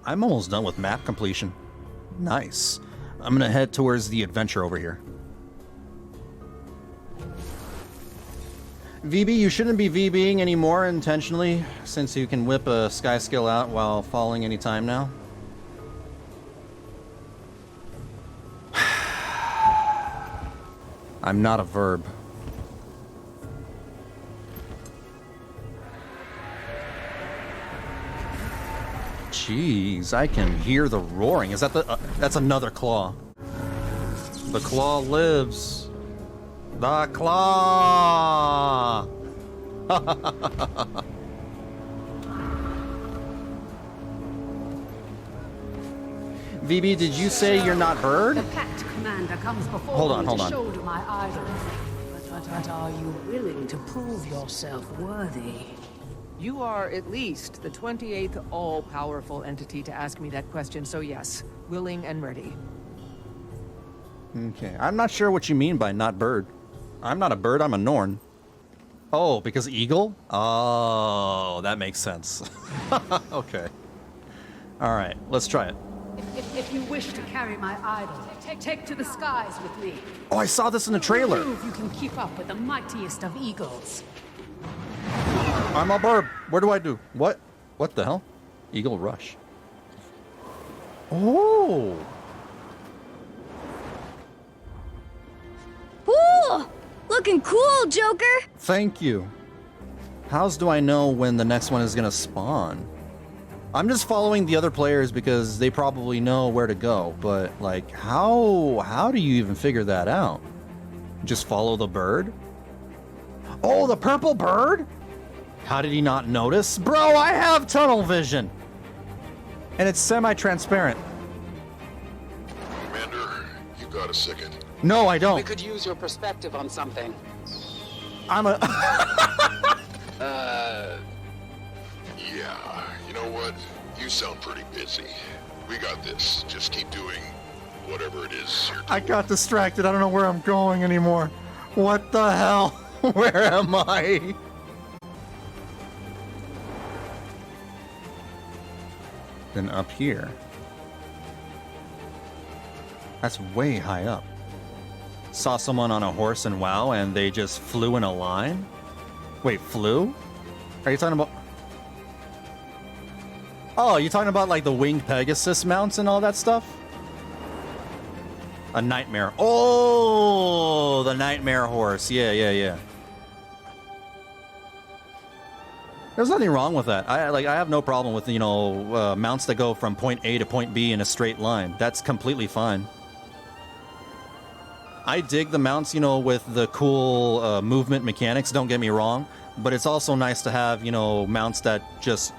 I'm almost done with map completion. Nice. I'm gonna head towards the adventure over here. VB, you shouldn't be VBing anymore intentionally, since you can whip a sky skill out while falling anytime now. I'm not a verb. Jeez, I can hear the roaring. Is that the... that's another claw. The claw lives. The claw! VB, did you say you're not bird? The pact commander comes before hold on. shoulder my idol. But are you willing to prove yourself worthy? You are at least the 28th all-powerful entity to ask me that question, so yes, willing and ready. Okay, I'm not sure what you mean by not bird. I'm not a bird, I'm a Norn. Oh, because eagle? Oh, that makes sense. Okay. Alright, let's try it. If you wish to carry my idol, take to the skies with me. Oh, I saw this in the trailer. Prove you can keep up with the mightiest of eagles. I'm a bird. What do I do? What? What the hell? Eagle rush. Oh! Ooh! Looking cool, Joker! Thank you. How's do I know when the next one is gonna spawn? I'm just following the other players because they probably know where to go, but like, how do you even figure that out? Just follow the bird? Oh, the purple bird? How did he not notice? Bro, I have tunnel vision! And it's semi-transparent. Commander, you got a second? No, I We don't. could use your perspective on something. I'm a... Yeah, you know what? You sound pretty busy. We got this. Just keep doing whatever it is you're doing. I got distracted. I don't know where I'm going anymore. What the hell? Where am I? Then up here. That's way high up. Saw someone on a horse in WoW and they just flew in a line? Wait, flew? Are you talking about... Oh, you talking about like the winged Pegasus mounts and all that stuff? A nightmare. Oh, the nightmare horse. Yeah. There's nothing wrong with that. I have no problem with, you know, mounts that go from point A to point B in a straight line. That's completely fine. I dig the mounts, you know, with the cool movement mechanics, don't get me wrong, but it's also nice to have, you know, mounts that just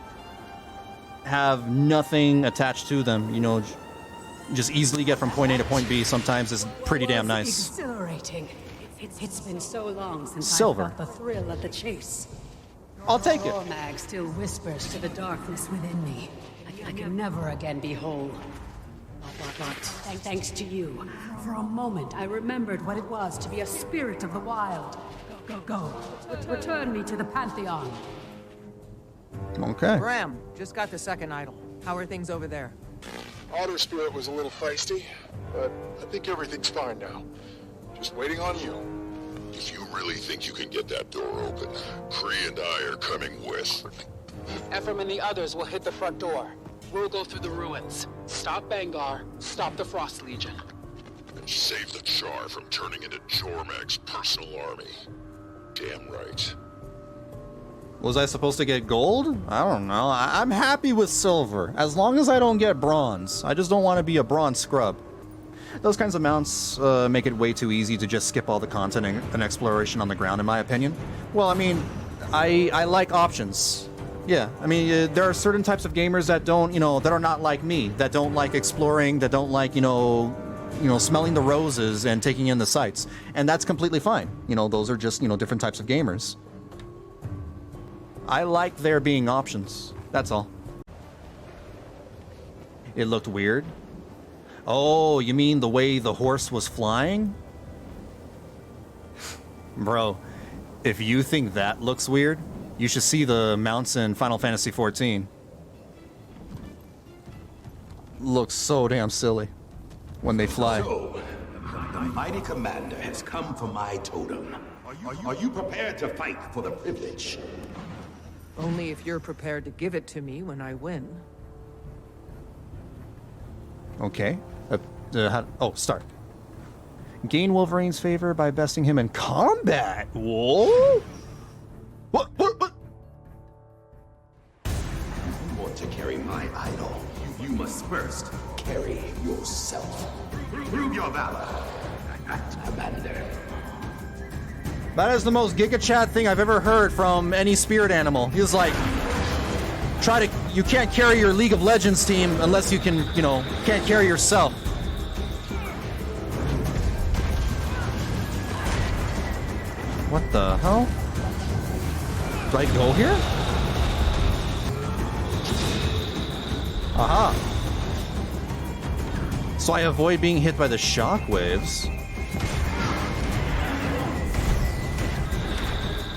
have nothing attached to them, you know, just easily get from point A to point B. Sometimes is pretty damn nice. Exhilarating. It's been so long since Silver. I felt the thrill of the chase. I'll take it. Jormag still whispers to the darkness within me. I can never again be whole. But thanks to you, for a moment I remembered what it was to be a spirit of the wild. Go. Return me to the Pantheon. Okay. Bram, just got the second idol. How are things over there? Otter Spirit was a little feisty, but I think everything's fine now. Just waiting on you. If you really think you can get that door open, Kree and I are coming with. Ephraim and the others will hit the front door. We'll go through the ruins. Stop Bangar, stop the Frost Legion. And save the Char from turning into Jormag's personal army. Damn right. Was I supposed to get gold? I don't know. I'm happy with silver, as long as I don't get bronze. I just don't want to be a bronze scrub. Those kinds of mounts make it way too easy to just skip all the content and exploration on the ground, in my opinion. Well, I mean, I like options. Yeah, I mean, there are certain types of gamers that don't, you know, that are not like me, that don't like exploring, that don't like, you know, smelling the roses and taking in the sights. And that's completely fine. You know, those are just, you know, different types of gamers. I like there being options. That's all. It looked weird. Oh, you mean the way the horse was flying? Bro, if you think that looks weird, you should see the mounts in Final Fantasy XIV. looks so damn silly when they fly. So, the mighty commander has come for my totem. Are you prepared to fight for the privilege? Only if you're prepared to give it to me when I win. Okay. Oh, start. Gain Wolverine's favor by besting him in combat. Whoa! What? You want to carry my idol? You must first carry yourself. Prove your valor, Commander. That is the most Giga Chad thing I've ever heard from any spirit animal. He was like, you can't carry your League of Legends team unless you can, can't carry yourself. What the hell? Do I go here? Aha. So I avoid being hit by the shockwaves.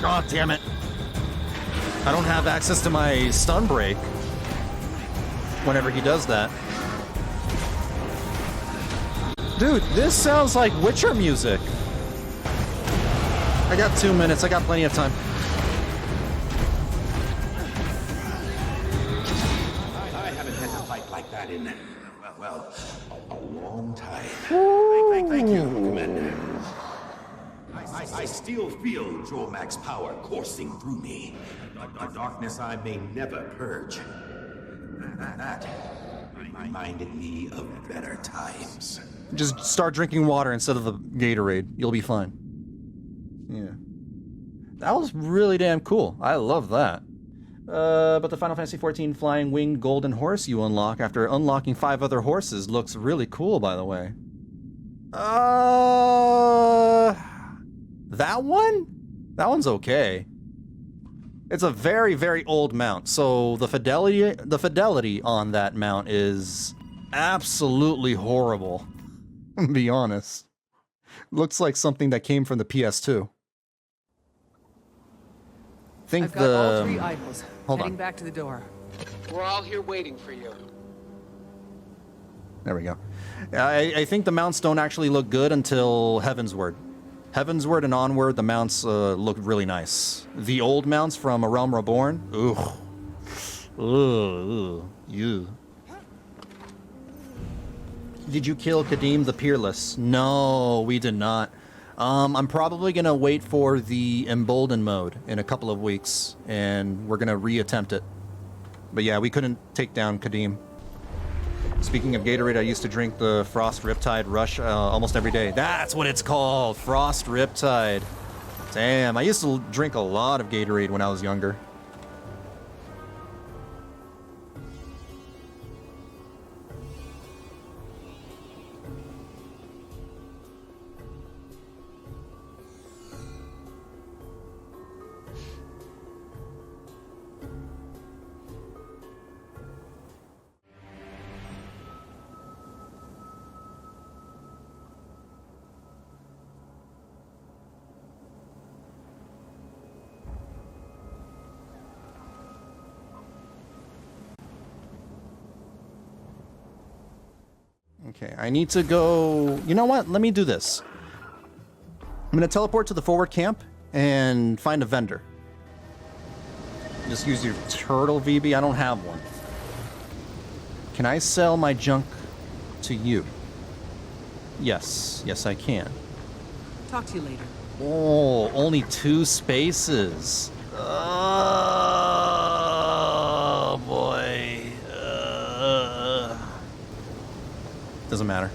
God damn it. I don't have access to my stun break whenever he does that. Dude, this sounds like Witcher music. I got 2 minutes. I got plenty of time. I haven't had to fight like that in, well, a long time. Thank you, Commander. I still feel Jormag's power coursing through me. A darkness I may never purge. That reminded me of better times. Just start drinking water instead of the Gatorade. You'll be fine. Yeah. That was really damn cool. I love that. But the Final Fantasy XIV Flying Winged Golden Horse you unlock after unlocking 5 other horses looks really cool, by the way. That one? That one's okay. It's a very, very old mount, so the fidelity on that mount is absolutely horrible. To be honest. Looks like something that came from the PS2. I've got all 3 idols. Hold Heading on. back to the door. We're all here waiting for you. There we go. I think the mounts don't actually look good until Heavensward. Heavensward and onward, the mounts look really nice. The old mounts from A Realm Reborn, ew. Did you kill Kadim the Peerless? No, we did not. I'm probably gonna wait for the Emboldened mode in a couple of weeks, and we're gonna reattempt it. But yeah, we couldn't take down Kadim. Speaking of Gatorade, I used to drink the Frost Riptide Rush almost every day. That's what it's called, Frost Riptide. Damn, I used to drink a lot of Gatorade when I was younger. Okay, I need to go... You know what? Let me do this. I'm going to teleport to the forward camp and find a vendor. Just use your turtle, VB. I don't have one. Can I sell my junk to you? Yes. Yes, I can. Talk to you later. Oh, only 2 spaces. Oh, boy. Doesn't matter.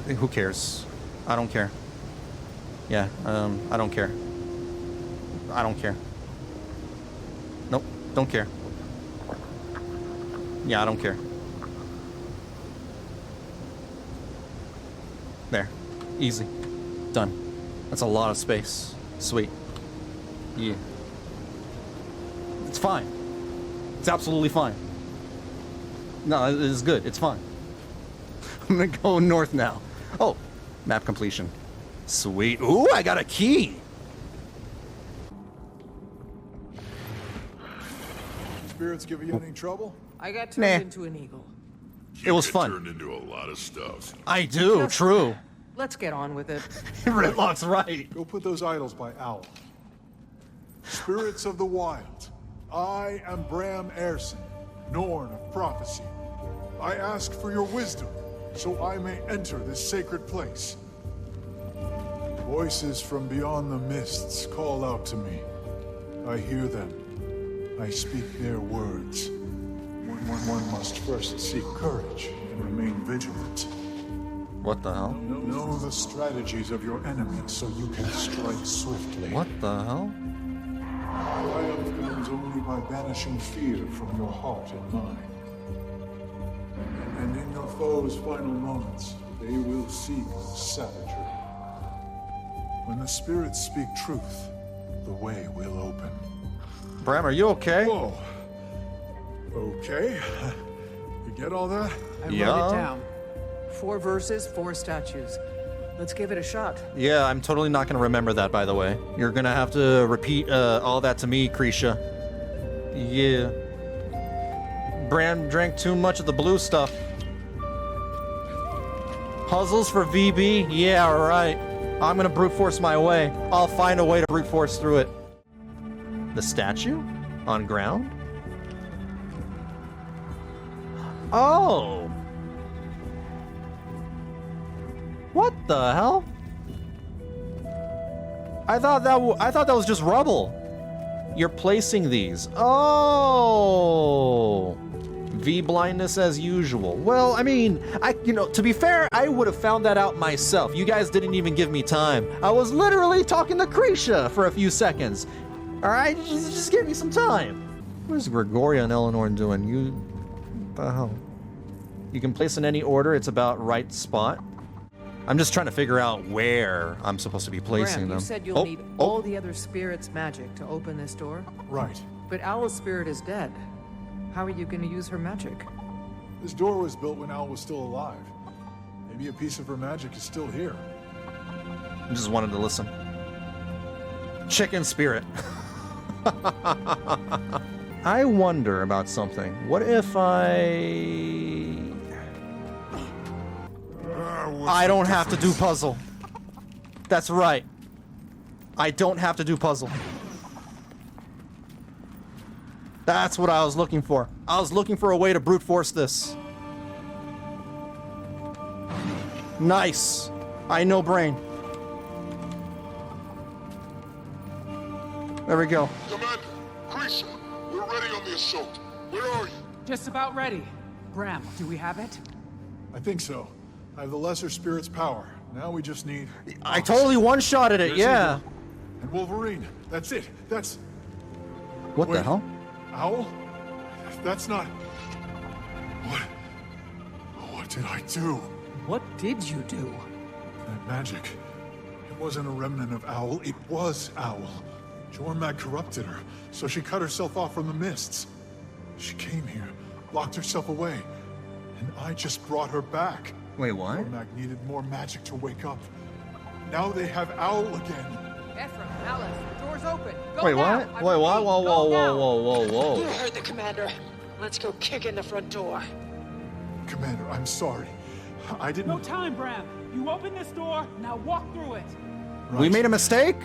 Who cares? I don't care. Yeah, I don't care. I don't care. Nope, don't care. Yeah, I don't care. There. Easy. Done. That's a lot of space. Sweet. Yeah. It's fine. It's absolutely fine. No, it is good. It's fine. I'm gonna go north now. Oh, map completion. Sweet. Ooh, I got a key. Spirits give you any trouble? I got turned into an eagle. It was fun. Turned into a lot of stuff. I do, true. Let's get on with it. Ridlock's right. Go put those idols by Owl. Spirits of the wild, I am Bram Erson, Norn of prophecy. I ask for your wisdom, so I may enter this sacred place. Voices from beyond the mists call out to me. I hear them. I speak their words. One must first seek courage and remain vigilant. What the hell? Know the strategies of your enemies so you can strike swiftly. What the hell? Triumph comes only by banishing fear from your heart and mind. And in your foes' final moments, they will seek savagery. When the spirits speak truth, the way will open. Bram, are you okay? Whoa. Okay. You get all that? I wrote it down. 4 verses, 4 statues. Let's give it a shot. Yeah, I'm totally not gonna remember that, by the way. You're gonna have to repeat all that to me, Krisha. Yeah. Bram drank too much of the blue stuff. Puzzles for VB? Yeah, right. I'm gonna brute force my way. I'll find a way to brute force through it. The statue? On ground? Oh! What the hell? I thought that was just rubble. You're placing these. Oh! V blindness as usual. Well, I mean, to be fair, I would have found that out myself. You guys didn't even give me time. I was literally talking to Krisha for a few seconds. All right, just give me some time. What is Gregoria and Eleanor doing? What the hell? You can place in any order. It's about right spot. I'm just trying to figure out where I'm supposed to be placing Bram, them. you said you'll need all the other spirits' magic to open this door? Right. But Owl's spirit is dead. How are you going to use her magic? This door was built when Owl was still alive. Maybe a piece of her magic is still here. I just wanted to listen. Chicken spirit. I wonder about something. What if I don't have to do puzzle. That's right. I don't have to do puzzle. That's what I was looking for. I was looking for a way to brute force this. Nice. I know brain. There we go. Commander, Krisha, we're ready on the assault. Where are you? Just about ready. Bram, do we have it? I think so. I have the lesser spirit's power. Now we just need... I totally one-shotted it, There's yeah. Eagle. And Wolverine. That's it. That's... What the Wait. hell? Owl? That's not... What did I do? What did you do? That magic. It wasn't a remnant of Owl. It was Owl. Jormag corrupted her, so she cut herself off from the mists. She came here, locked herself away, and I just brought her back. Wait, what? Jormag needed more magic to wake up. Now they have Owl again. Ephraim, Alice, the door's open. Go Wait, now. what? I Wait, what? repeat, Whoa, go whoa, now. whoa, whoa, whoa, You whoa. heard the commander. Let's go kick in the front door. Commander, I'm sorry. I didn't... No time, Bram. You open this door, now walk through it. Right. We made a mistake?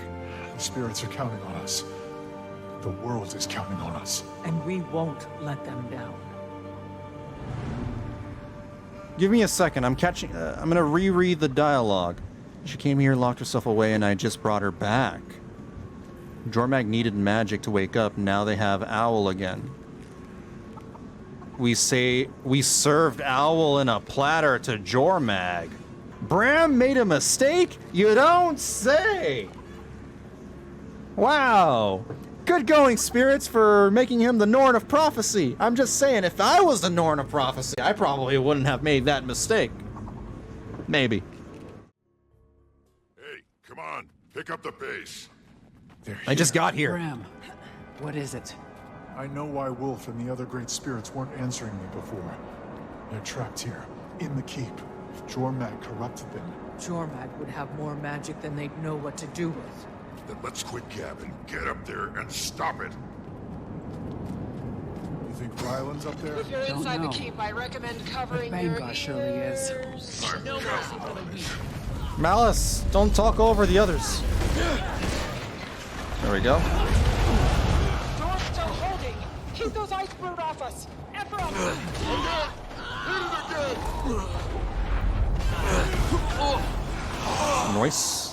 The spirits are counting on us. The world is counting on us. And we won't let them down. Give me a second. I'm gonna reread the dialogue. She came here, locked herself away, and I just brought her back. Jormag needed magic to wake up. Now they have Owl again. We say we served Owl in a platter to Jormag. Bram made a mistake? You don't say! Wow. Good going, spirits, for making him the Norn of Prophecy. I'm just saying, if I was the Norn of Prophecy, I probably wouldn't have made that mistake. Maybe. Hey, come on, pick up the pace. I just got here. Bram, what is it? I know why Wolf and the other great spirits weren't answering me before. They're trapped here, in the keep. If Jormag corrupted them. Jormag would have more magic than they'd know what to do with. Then let's quit gabbing, get up there, and stop it. You think Ryland's up there? If you're Don't inside know. the keep, I recommend covering But your Bangar surely is. ears. No mercy for the weak. Malice, don't talk over the others. There we go. Door's still holding. Keep those Icebrood off us. Ephraim! Nice.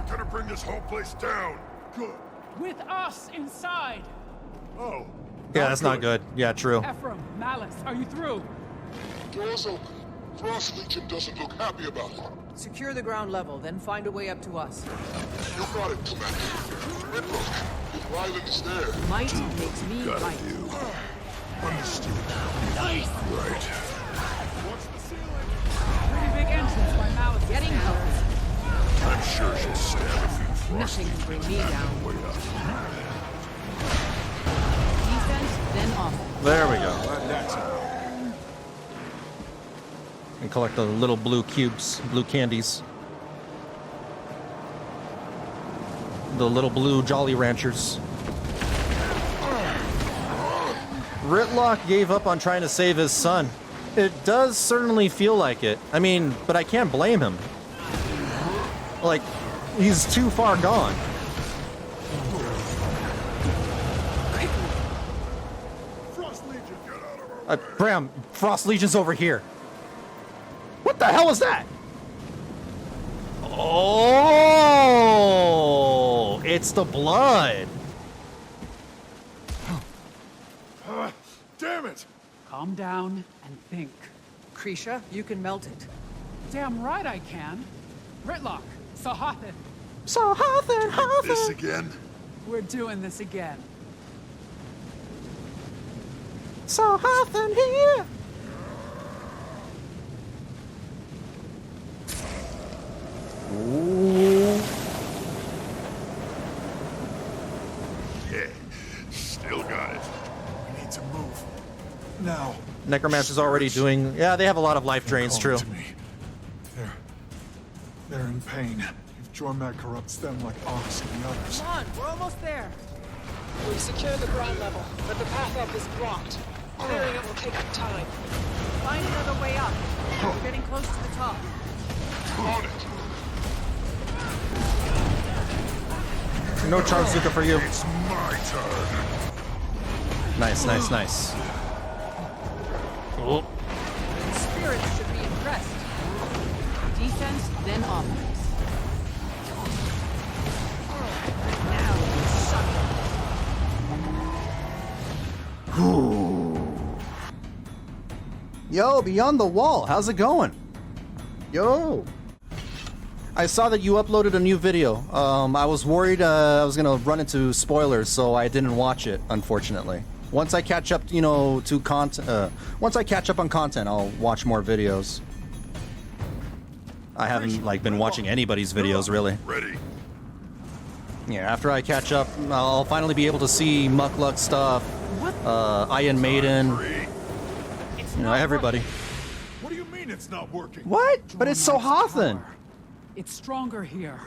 They're gonna bring this whole place down. Good. With us inside. Oh. Yeah, that's not good. Yeah, true. Ephraim, Malice, are you through? Door's open. Frost Legion doesn't look happy about it. Secure the ground level, then find a way up to us. You got it, Commander. Red Rook, if Ryland is there. Might makes me Gotta right. do. Understood. Nice. Right. Pretty big entrance by Malice. Getting close. I'm sure she'll stab a few Frost Nothing can bring me down. way up. Defense, then offense. There we go. That's it. And collect the little blue cubes, blue candies. The little blue Jolly Ranchers. Ritlock gave up on trying to save his son. It does certainly feel like it. I mean, but I can't blame him. Like, he's too far gone. Frost Legion, get out of our Bram, Frost Legion's over here. What the hell was that? Oh, it's the blood. Damn it! Calm down and think. Krisha, you can melt it. Damn right I can. Ritlock, Sahathan, So this again? we're doing this again. So here. Ooh. Yeah. Still got it. We need to move. Now. Necromancer's already doing. Yeah, they have a lot of life drains. They're True. calling to me. They're in pain. If Jormag corrupts them like Ox and the others. Come on, we're almost there. We've secured the ground level, but the path up is blocked. Clearing it will take some time. Find another way up. We're getting close to the top. On it. No Charzuka for you. It's my turn. Nice, nice, nice. Oh. Spirits should be impressed. Defense, then offense. Now you suck. Yo, Beyond the Wall, how's it going? Yo. I saw that you uploaded a new video. I was worried I was gonna run into spoilers, so I didn't watch it, unfortunately. Once I catch up, you know, to content, once I catch up on content, I'll watch more videos. I haven't, like, been watching anybody's videos, really. Ready. Yeah, after I catch up, I'll finally be able to see Mukluk stuff, Iron Maiden, you know, everybody. What do you mean it's not working? What? But it's so Hothan. It's stronger here.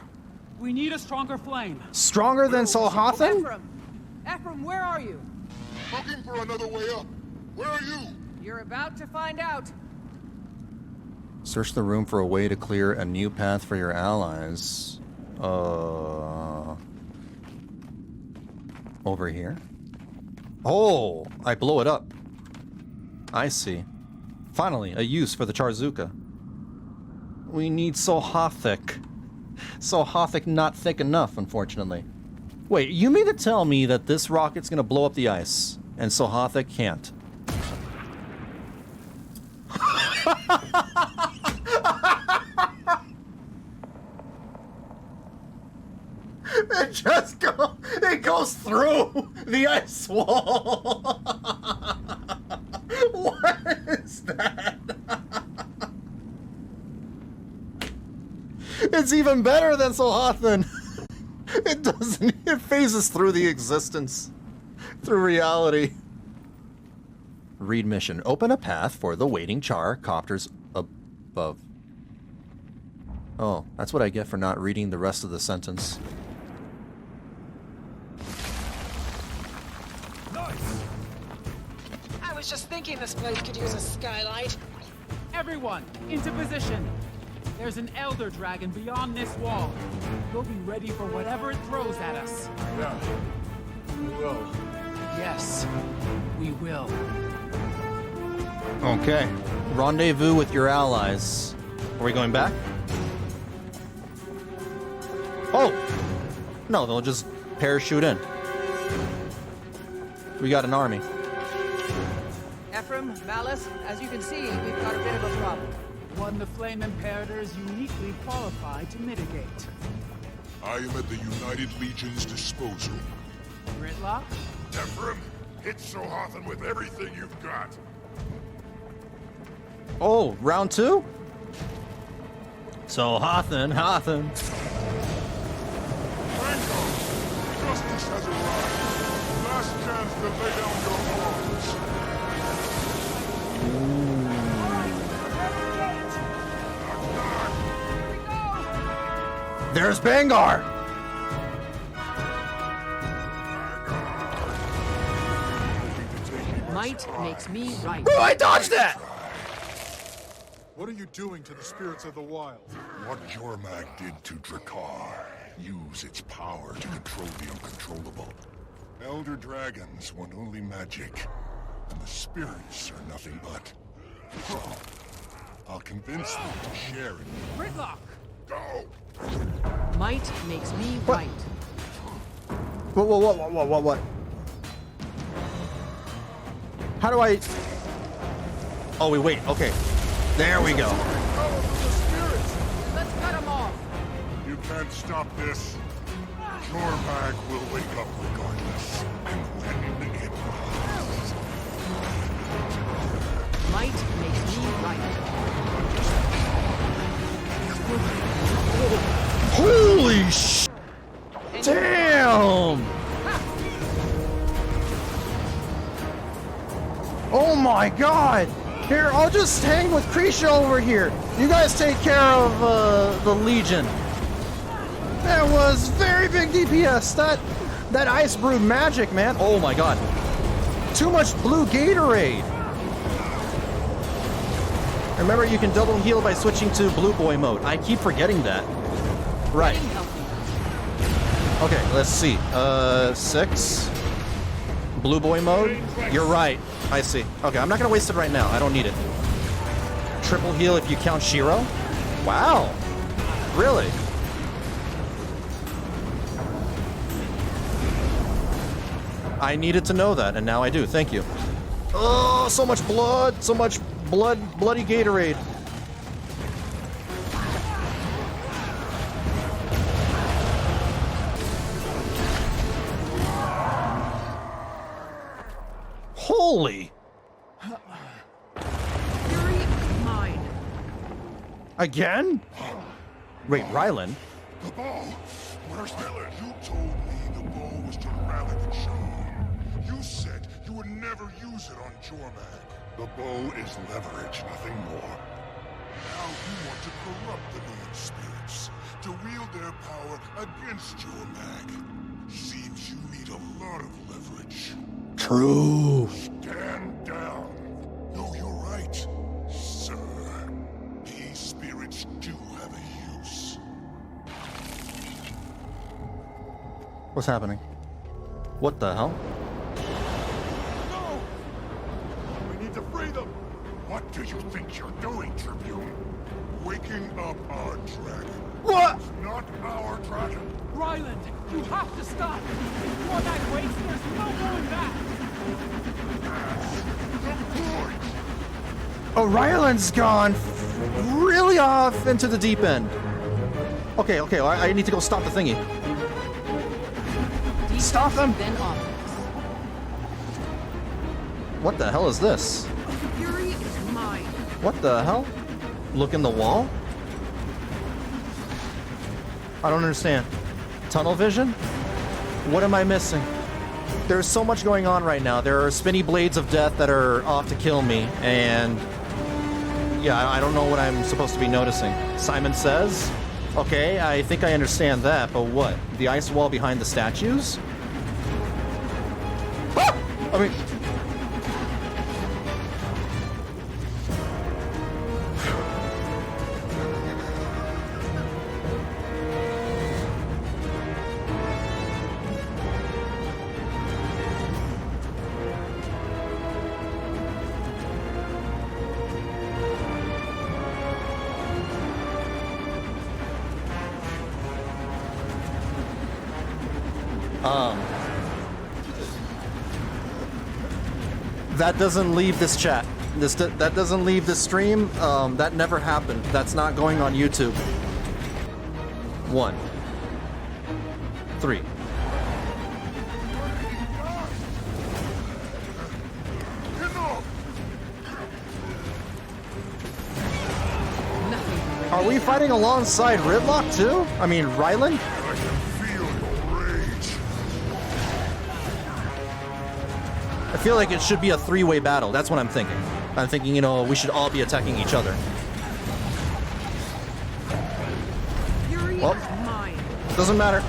We need a stronger flame. Stronger than Solhathan? Ephraim, where are you? Looking for another way up. Where are you? You're about to find out. Search the room for a way to clear a new path for your allies. Over here? Oh, I blow it up. I see. Finally, a use for the Charzuka. We need Solhathic. Solhathic not thick enough, unfortunately. Wait, you mean to tell me that this rocket's gonna blow up the ice, and Solhathic can't? It goes through the ice wall. What is that? It's even better than Solhathan. It doesn't. It phases through the existence, through reality. Read mission. Open a path for the waiting char copters above. Oh, that's what I get for not reading the rest of the sentence. I was just thinking this place could use a skylight. Everyone, into position. There's an elder dragon beyond this wall. We'll be ready for whatever it throws at us. Yeah. We will. Yes, we will. Okay. Rendezvous with your allies. Are we going back? Oh! No, they'll just parachute in. We got an army. Ephraim, Malice, as you can see, we've got a bit of a problem. One the Flame Imperator is uniquely qualified to mitigate. I am at the United Legion's disposal. Gritlock? Ephraim, hit Sohathan with everything you've got. Oh, round 2? So Hothan. Franco, justice has arrived. Last chance to lay down your arms. There's Bangar! Might makes me right. Oh, I dodged that! What are you doing to the spirits of the wild? What Jormag did to Drakkar. Use its power to control the uncontrollable. Elder dragons want only magic, and the spirits are nothing but. I'll convince them to share it. Gritlock! Go! Might makes me right. What? How do I... Oh, wait, okay. There we go. Let's cut them off. You can't stop this. Jormag will wake up regardless. And when it does... Might makes me right. Holy sh... Damn! Oh my god! Here, I'll just hang with Krisha over here. You guys take care of the Legion. That was very big DPS. That Icebrood magic, man. Oh my god. Too much blue Gatorade. Remember, you can double heal by switching to Blue Boy mode. I keep forgetting that. Right. Okay, let's see. 6. Blue Boy mode? You're right. I see. Okay, I'm not gonna waste it right now. I don't need it. Triple heal if you count Shiro? Wow. Really? I needed to know that, and now I do. Thank you. Oh, so much blood! So much bloody Gatorade. Holy! Fury is mine. Again? Wait, Ryland? The bow! Where's Ryland? You told me the bow was to rally the charm. You said you would never use it on Jormag. The bow is leverage, nothing more. Now you want to corrupt the Legion spirits, to wield their power against Jormag. Seems you need a lot of leverage. True. Stand down. No, you're right, sir. These spirits do have a use. What's happening? What the hell? No! We need to free them! What do you think you're doing, Tribune? Waking up our dragon. What? It's not our dragon. Ryland, you have to stop! Before that waits, there's no going back! Oh, Ryland's gone really off into the deep end. Okay, I need to go stop the thingy. Stop them! Then offense. What the hell is this? Fury is mine. What the hell? Look in the wall? I don't understand. Tunnel vision? What am I missing? There's so much going on right now. There are spinny blades of death that are off to kill me, and yeah, I don't know what I'm supposed to be noticing. Simon Says? Okay, I think I understand that, but what? The ice wall behind the statues? Ah! I mean... That doesn't leave this chat. That doesn't leave this stream. That never happened. That's not going on YouTube. 1, 3. Are we fighting alongside Ridlock too? I mean, Ryland? I feel like it should be a 3-way battle. That's what I'm thinking. I'm thinking, you know, we should all be attacking each other. Well, doesn't matter.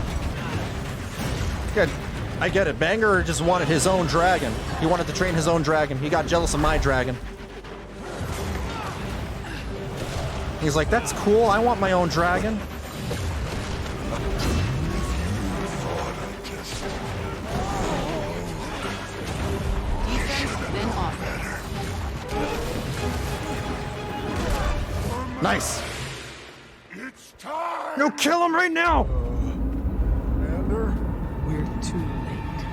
Good. I get it. Bangar just wanted his own dragon. He wanted to train his own dragon. He got jealous of my dragon. He's like, that's cool. I want my own dragon. Nice. It's time. No, kill him right now. Commander, We're too late.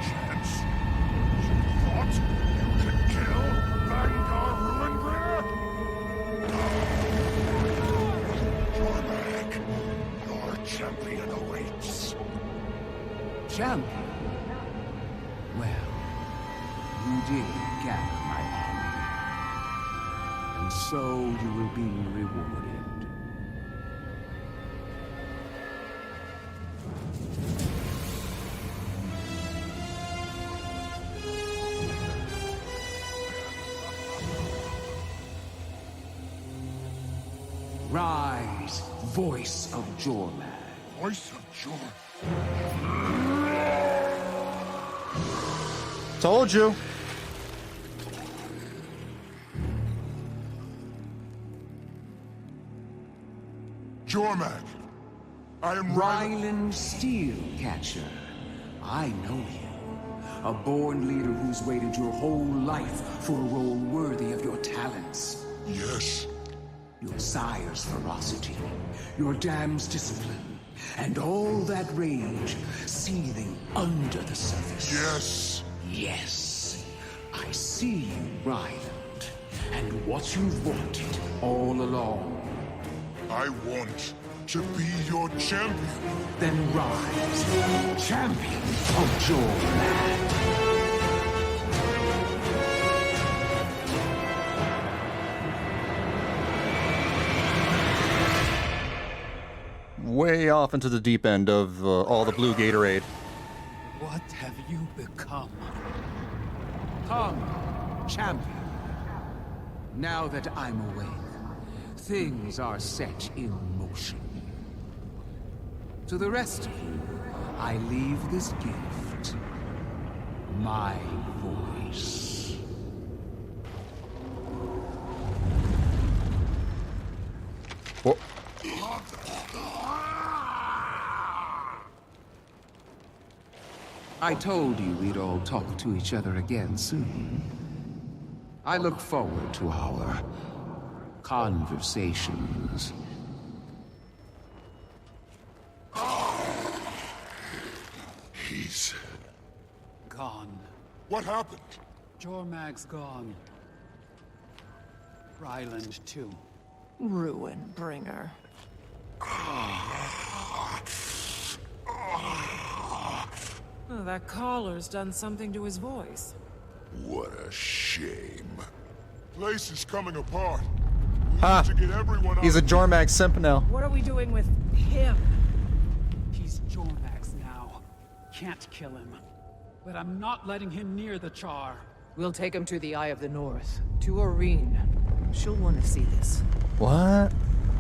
chance. You thought you could kill Bangar Ruinbringer? Jormag, your champion awaits. Champion? Well, you did gather my army. And so you will be rewarded. Rise, voice of Jormag. Voice of Jormag. Told you. Jormag, I am Ryland Steelcatcher. I know you. A born leader who's waited your whole life for a role worthy of your talents. Yes. Your sire's ferocity, your dam's discipline, and all that rage seething under the surface. Yes. Yes. I see you, Ryland, and what you've wanted all along. I want to be your champion. Then rise, champion of Jormag. Way off into the deep end of all the blue Gatorade. What have you become? Come, champion. Now that I'm awake, things are set in motion. To the rest of you, I leave this gift. My voice. What? I told you we'd all talk to each other again soon. I look forward to our conversations. He's... Gone. What happened? Jormag's gone. Ryland, too. Ruin bringer. Oh, that collar's done something to his voice. What a shame. Place is coming apart. We Ha! need to get everyone He's a out. Jormag Sentinel. What are we doing with him? He's Jormag's now. Can't kill him. But I'm not letting him near the Char. We'll take him to the Eye of the North, to Oreen. She'll want to see this. What?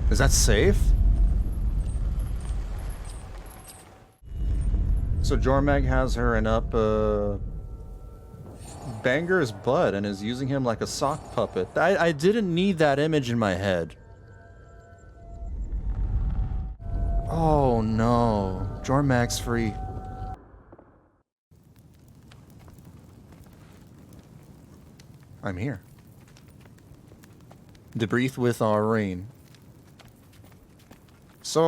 Is that safe? So Jormag has her in up Banger's butt and is using him like a sock puppet. I didn't need that image in my head. Oh no. Jormag's free. I'm here. Debrief with our rain. So,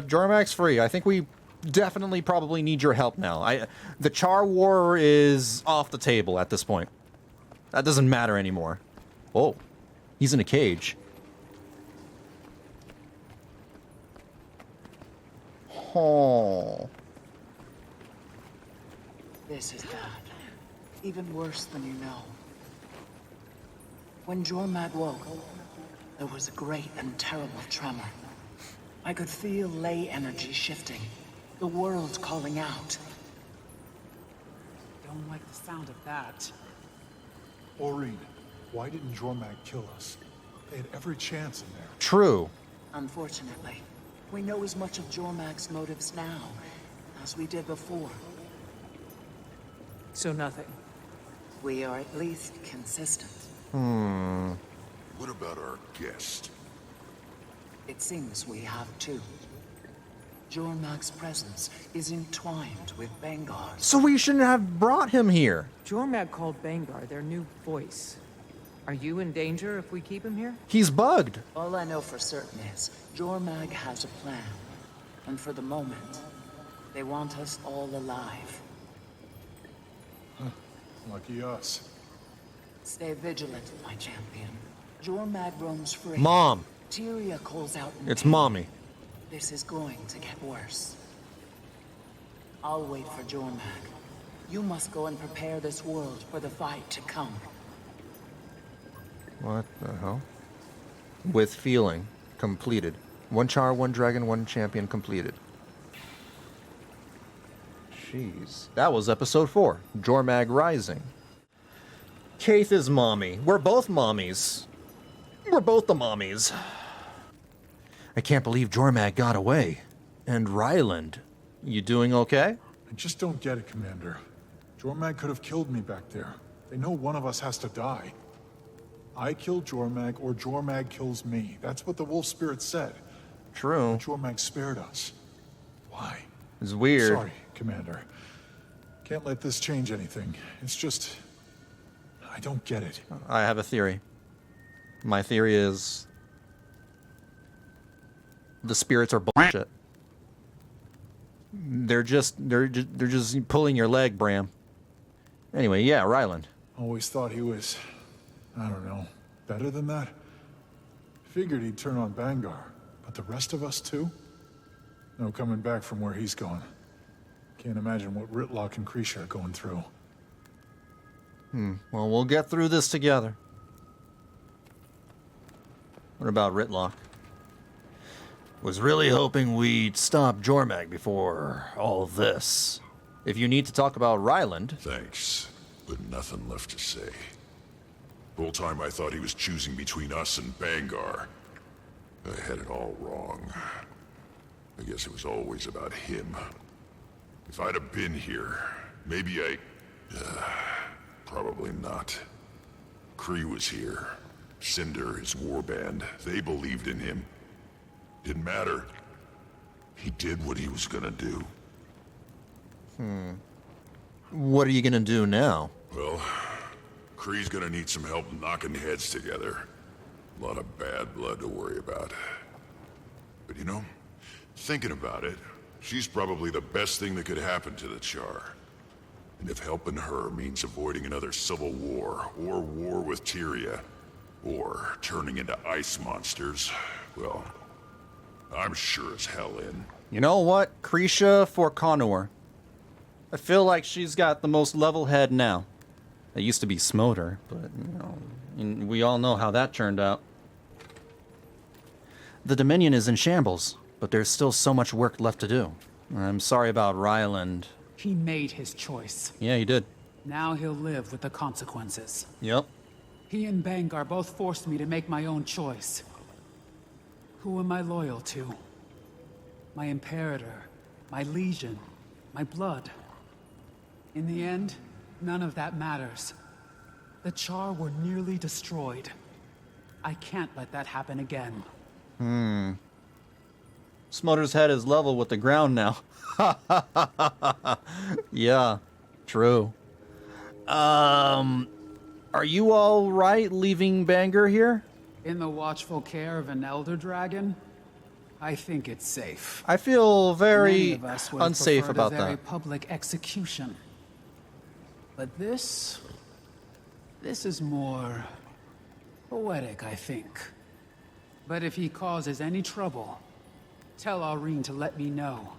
Jormag's free. I think we definitely probably need your help now. The Char War is off the table at this point. That doesn't matter anymore. Oh, he's in a cage. Oh. This is bad. Even worse than you know. When Jormag woke, there was a great and terrible tremor. I could feel ley energy shifting. The world calling out. Don't like the sound of that. Aurene, why didn't Jormag kill us? They had every chance in there. True. Unfortunately, we know as much of Jormag's motives now as we did before. So nothing. We are at least consistent. What about our guest? It seems we have too. Jormag's presence is entwined with Bangar's. So we shouldn't have brought him here. Jormag called Bangar their new voice. Are you in danger if we keep him here? He's bugged. All I know for certain is Jormag has a plan. And for the moment, they want us all alive. Lucky us. Stay vigilant, my champion. Jormag roams free. Mom. Tyria calls out in It's pain. mommy. This is going to get worse. I'll wait for Jormag. You must go and prepare this world for the fight to come. What the hell? With feeling. Completed. 1 char, 1 dragon, 1 champion completed. Jeez. That was episode 4. Jormag Rising. Kaith is mommy. We're both mommies. We're both the mommies. I can't believe Jormag got away. And Ryland. You doing okay? I just don't get it, Commander. Jormag could have killed me back there. They know one of us has to die. I kill Jormag or Jormag kills me. That's what the wolf spirit said. True. But Jormag spared us. Why? It's weird. Sorry, Commander. Can't let this change anything. It's just... I don't get it. I have a theory. My theory is... the spirits are bullshit. They're just pulling your leg, Bram. Anyway, yeah, Ryland. Always thought he was, I don't know, better than that. Figured he'd turn on Bangar, but the rest of us too? No coming back from where he's gone. Can't imagine what Rytlock and Krisha are going through. Well, we'll get through this together. What about Rytlock? Was really hoping we'd stop Jormag before all this. If you need to talk about Ryland... Thanks, but nothing left to say. The whole time I thought he was choosing between us and Bangar. I had it all wrong. I guess it was always about him. If I'd have been here, maybe I... probably not. Kree was here. Cinder, his warband. They believed in him. Didn't matter. He did what he was gonna do. What are you gonna do now? Well, Kree's gonna need some help knocking heads together. A lot of bad blood to worry about. But you know, thinking about it, she's probably the best thing that could happen to the Char. And if helping her means avoiding another civil war, or war with Tyria, or turning into ice monsters, well, I'm sure as hell in. You know what? Krisha for Connor. I feel like she's got the most level head now. It used to be Smoter, but, you know, we all know how that turned out. The Dominion is in shambles, but there's still so much work left to do. I'm sorry about Ryland. He made his choice. Yeah, he did. Now he'll live with the consequences. Yep. He and Bangar both forced me to make my own choice. Who am I loyal to? My Imperator, my Legion, my blood. In the end, none of that matters. The Char were nearly destroyed. I can't let that happen again. Smotter's head is level with the ground now. Yeah, true. Are you all right leaving Bangar here? In the watchful care of an elder dragon, I think it's safe. I feel Many very of us would unsafe prefer about a very that. public execution. But this is more poetic, I think. But if he causes any trouble, tell Aurene to let me know.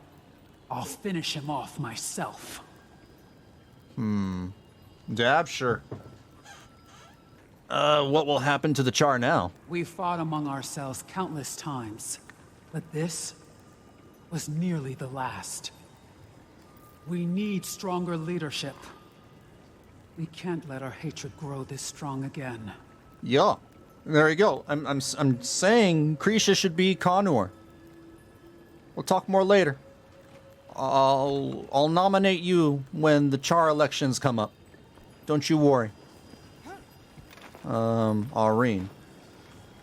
I'll finish him off myself. Dab, sure. What will happen to the Char now? We've fought among ourselves countless times, but this was nearly the last. We need stronger leadership. We can't let our hatred grow this strong again. Yeah, there you go. I'm saying Krisha should be Conor. We'll talk more later. I'll nominate you when the Char elections come up. Don't you worry. Aurene.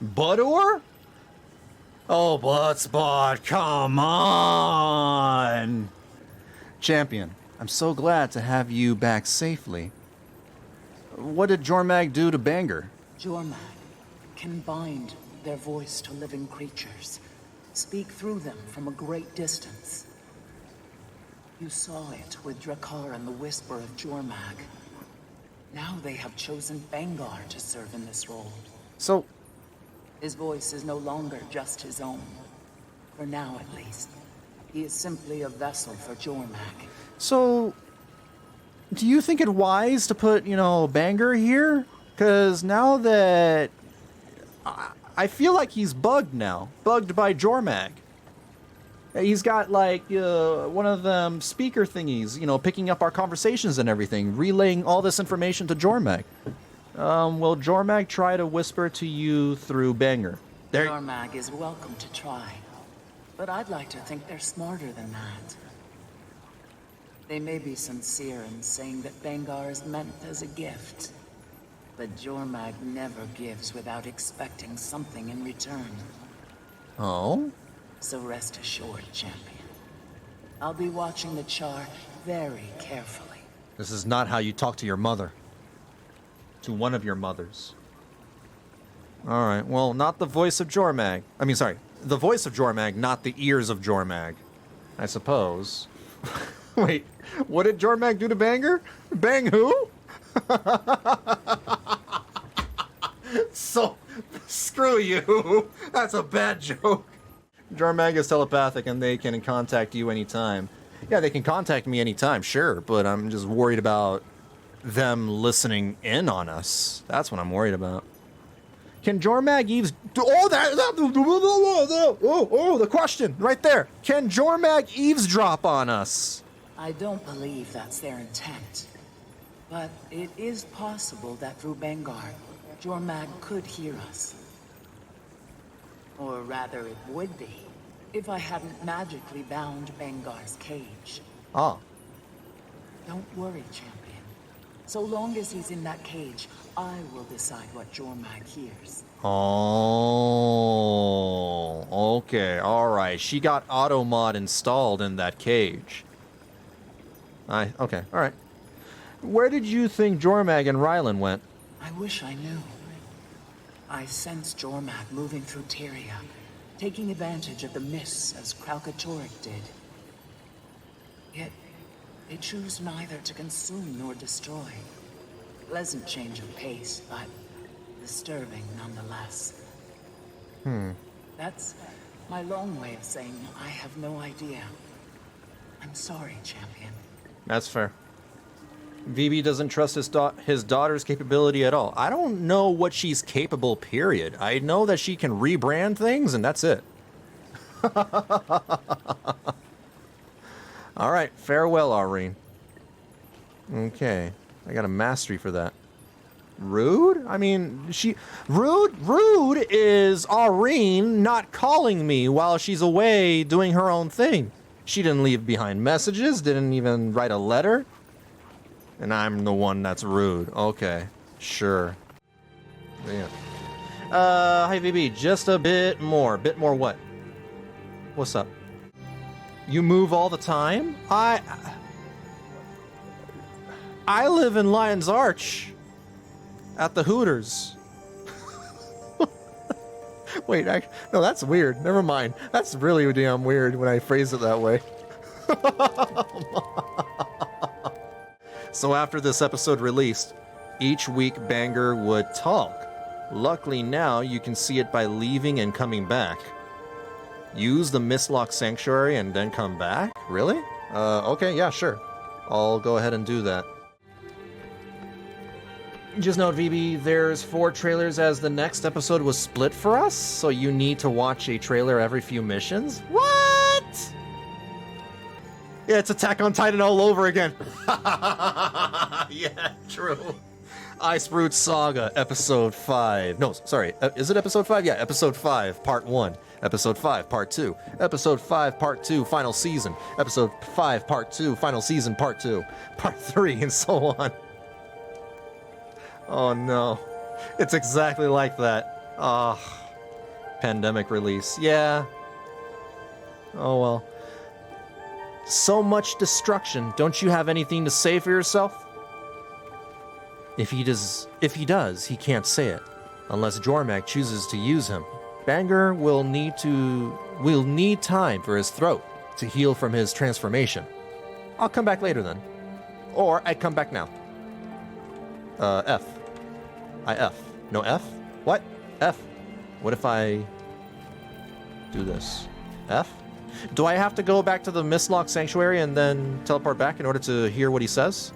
Butter? Oh, Bloodspot, come on! Champion, I'm so glad to have you back safely. What did Jormag do to Bangar? Jormag can bind their voice to living creatures, speak through them from a great distance. You saw it with Drakkar and the Whisper of Jormag. Now they have chosen Bangar to serve in this role. So, his voice is no longer just his own. For now, at least. He is simply a vessel for Jormag. So, do you think it wise to put, Bangar here? Because now that... I feel like he's bugged now. Bugged by Jormag. He's got, one of them speaker thingies, picking up our conversations and everything, relaying all this information to Jormag. Will Jormag try to whisper to you through Bangar? Jormag is welcome to try. But I'd like to think they're smarter than that. They may be sincere in saying that Bangar is meant as a gift. But Jormag never gives without expecting something in return. Oh? So rest assured, champion. I'll be watching the Char very carefully. This is not how you talk to your mother. To one of your mothers. Alright, well, not the voice of Jormag. The voice of Jormag, not the ears of Jormag. I suppose. Wait, what did Jormag do to Bangar? Bang who? So, screw you. That's a bad joke. Jormag is telepathic and they can contact you anytime. Yeah, they can contact me anytime, sure, but I'm just worried about them listening in on us. That's what I'm worried about. Can Jormag the question right there. Can Jormag eavesdrop on us? I don't believe that's their intent. But it is possible that through Bangar, Jormag could hear us. Or rather, it would be, if I hadn't magically bound Bangar's cage. Ah. Don't worry, champion. So long as he's in that cage, I will decide what Jormag hears. Oh, okay, alright. She got automod installed in that cage. Okay, alright. Where did you think Jormag and Ryland went? I wish I knew. I sensed Jormag moving through Tyria, taking advantage of the mists as Kralkatorrik did. Yet, they choose neither to consume nor destroy. Pleasant change of pace, but disturbing nonetheless. That's my long way of saying I have no idea. I'm sorry, champion. That's fair. Weeby doesn't trust his daughter's capability at all. I don't know what she's capable, period. I know that she can rebrand things, and that's it. Alright, farewell, Aurene. Okay, I got a mastery for that. Rude? I mean, Rude is Aurene not calling me while she's away doing her own thing. She didn't leave behind messages, didn't even write a letter. And I'm the one that's rude. Okay, sure. Yeah. Hi VB, just a bit more. Bit more what? What's up? You move all the time? I live in Lion's Arch. At the Hooters. Wait, no, that's weird. Never mind. That's really damn weird when I phrase it that way. So after this episode released, each week Banger would talk. Luckily now you can see it by leaving and coming back. Use the Mistlock Sanctuary and then come back? Really? Okay, yeah, sure. I'll go ahead and do that. Just note, VB, there's 4 trailers as the next episode was split for us, so you need to watch a trailer every few missions? What? Yeah, it's Attack on Titan all over again. Yeah, true. Icebrood Saga, Episode 5. No, sorry, is it Episode 5? Yeah, Episode 5, Part 1. Episode 5, Part 2. Episode 5, Part 2, Final Season. Episode 5, Part 2, Final Season, Part 2. Part 3, and so on. Oh no. It's exactly like that. Pandemic release. Yeah. Oh well. So much destruction. Don't you have anything to say for yourself? If he does, he can't say it. Unless Jormag chooses to use him. Banger will need time for his throat to heal from his transformation. I'll come back later then. Or I come back now. F. I F. No F? What? F. What if I do this? F? Do I have to go back to the Mistlock Sanctuary and then teleport back in order to hear what he says?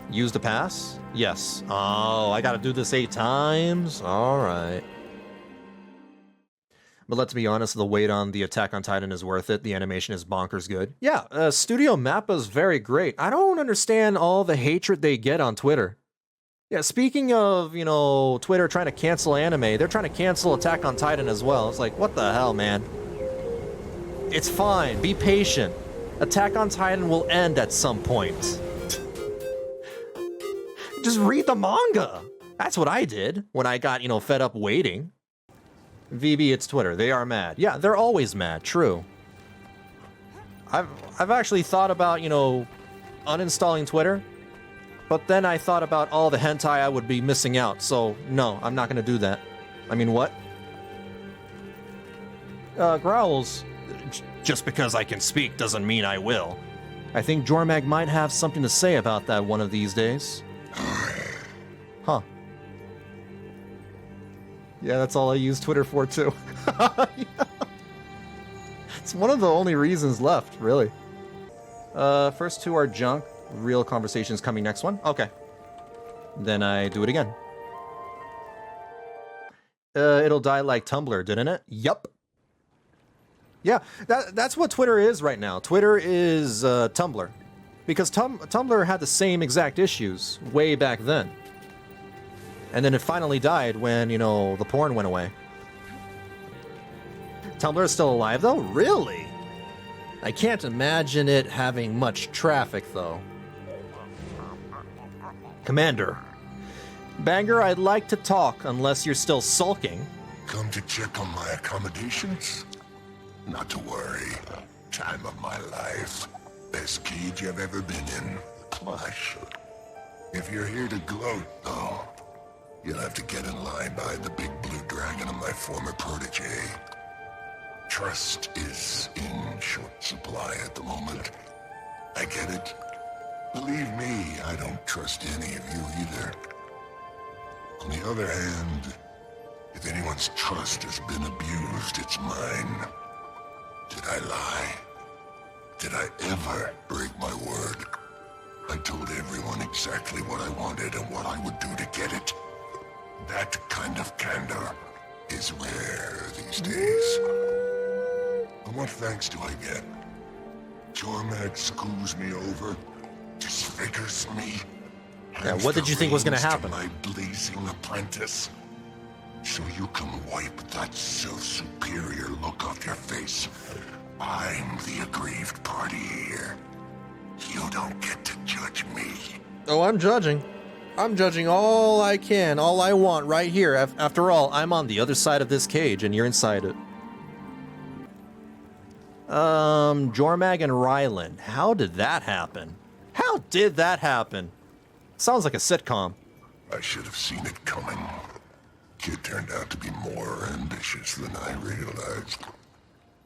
Use the pass? Yes. Oh, I gotta do this 8 times? Alright. But let's be honest, the wait on the Attack on Titan is worth it. The animation is bonkers good. Yeah, Studio Mappa's very great. I don't understand all the hatred they get on Twitter. Yeah, speaking of, you know, Twitter trying to cancel anime, they're trying to cancel Attack on Titan as well. It's like, what the hell, man? It's fine. Be patient. Attack on Titan will end at some point. Just read the manga. That's what I did when I got, you know, fed up waiting. VB, it's Twitter. They are mad. Yeah, they're always mad. True. I've actually thought about, you know, uninstalling Twitter. But then I thought about all the hentai I would be missing out, so no, I'm not gonna do that. I mean, what? Growls. Just because I can speak doesn't mean I will. I think Jormag might have something to say about that one of these days. Huh. Yeah, that's all I use Twitter for, too. It's one of the only reasons left, really. First 2 are junk. Real conversations coming next one. Okay. Then I do it again. It'll die like Tumblr, didn't it? Yup. Yeah, that's what Twitter is right now. Twitter is Tumblr. Because Tumblr had the same exact issues way back then. And then it finally died when, you know, the porn went away. Tumblr is still alive, though? Really? I can't imagine it having much traffic, though. Commander. Banger, I'd like to talk, unless you're still sulking. Come to check on my accommodations? Not to worry. Time of my life. Best cage I've ever been in. Plush. If you're here to gloat, though, you'll have to get in line behind the big blue dragon of my former protege. Trust is in short supply at the moment. I get it. Believe me, I don't trust any of you either. On the other hand, if anyone's trust has been abused, it's mine. Did I lie? Did I ever break my word? I told everyone exactly what I wanted and what I would do to get it. That kind of candor is rare these days. And what thanks do I get? Jormag screws me over, disfigures me. Yeah, what did you think was going to happen? My blazing apprentice. So you can wipe that self-superior look off your face. I'm the aggrieved party here. You don't get Oh, I'm judging. I'm judging all I can, all I want right here. After all, I'm on the other side of this cage and you're inside it. Jormag and Ryland. How did that happen? How did that happen? Sounds like a sitcom. I should have seen it coming. Kid turned out to be more ambitious than I realized.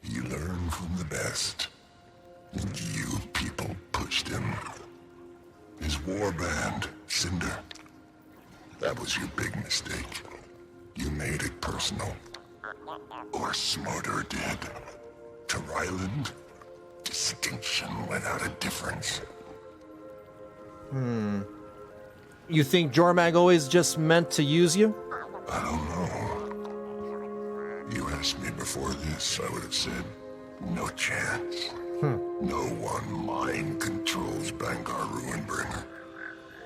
He learned from the best. And you people pushed him. His warband, Cinder. That was your big mistake. You made it personal. Or Smarter did. To Ryland, distinction without a difference. You think Jormag always just meant to use you? I don't know. You asked me before this, I would have said, no chance. No one mind controls Bangar Ruinbringer.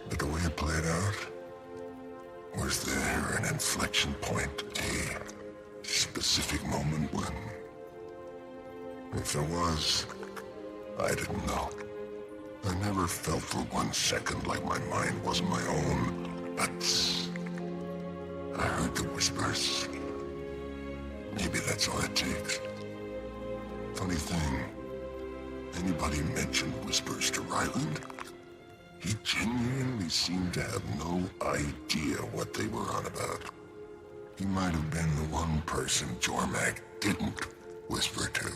But the way it played out, was there an inflection point, a specific moment when... If there was, I didn't know. I never felt for 1 second like my mind wasn't my own, but I heard the whispers. Maybe that's all it takes. Funny thing, anybody mentioned whispers to Ryland, he genuinely seemed to have no idea what they were on about. He might have been the one person Jormag didn't whisper to.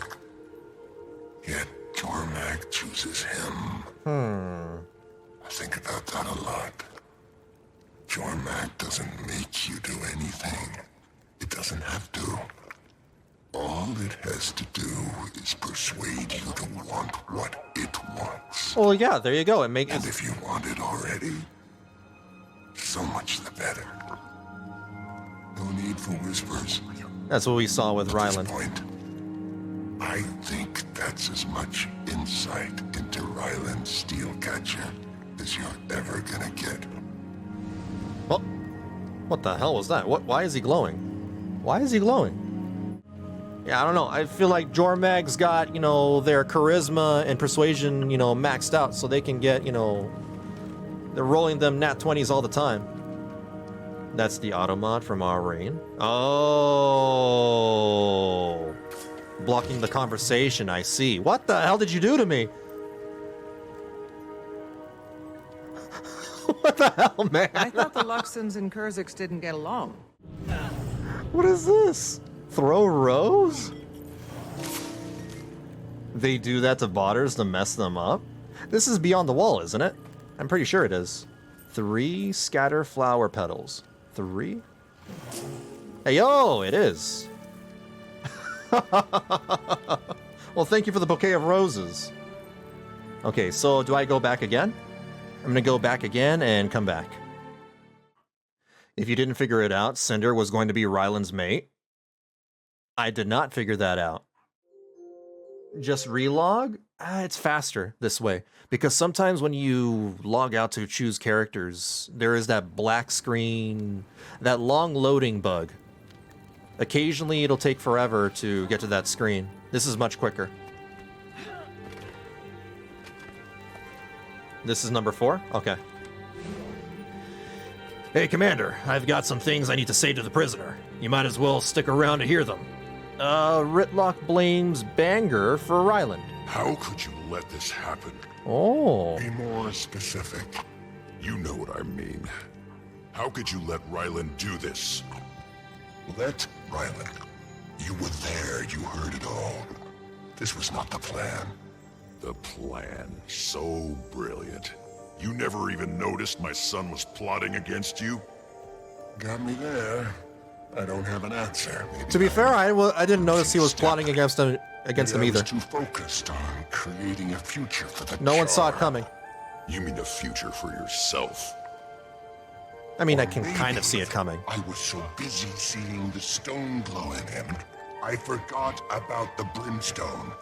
Yet Jormag chooses him. I think about that a lot. Jormag doesn't make you do anything. It doesn't have to. All it has to do is persuade you to want what it wants. Well, yeah, there you go. And if you want it already, so much the better. No need for whispers. That's what we saw with Ryland. At this point, I think that's as much insight into Ryland's steel catcher as you're ever gonna get. Well, what the hell was that? Why is he glowing? Why is he glowing? Yeah, I don't know. I feel like Jormag's got, you know, their charisma and persuasion, you know, maxed out so they can get, you know, they're rolling them nat 20s all the time. That's the automod from our reign. Oh. Blocking the conversation, I see. What the hell did you do to me? What the hell, man? I thought the Luxons and Kurziks didn't get along. What is this? Throw rose? They do that to botters to mess them up? This is beyond the wall, isn't it? I'm pretty sure it is. 3 scatter flower petals. 3? Hey, yo, it is. Well, thank you for the bouquet of roses. Okay, so do I go back again? I'm gonna go back again and come back. If you didn't figure it out, Cinder was going to be Ryland's mate. I did not figure that out. Just relog? It's faster this way. Because sometimes when you log out to choose characters, there is that black screen, that long loading bug. Occasionally it'll take forever to get to that screen. This is much quicker. This is number 4? Okay. Hey, Commander, I've got some things I need to say to the prisoner. You might as well stick around to hear them. Ritlock blames Bangar for Ryland. How could you let this happen? Oh. Be more specific. You know what I mean. How could you let Ryland do this? Let Ryland. You were there, you heard it all. This was not the plan. The plan. So brilliant. You never even noticed my son was plotting against you? Got me there. I don't have an answer. Maybe to be fair, I didn't notice he was plotting against him either. I was too focused on creating a future for the No one saw it coming. You mean a future for yourself? I mean, I can kind of see it coming. I was so busy seeing the stone glow in him, I forgot about the brimstone.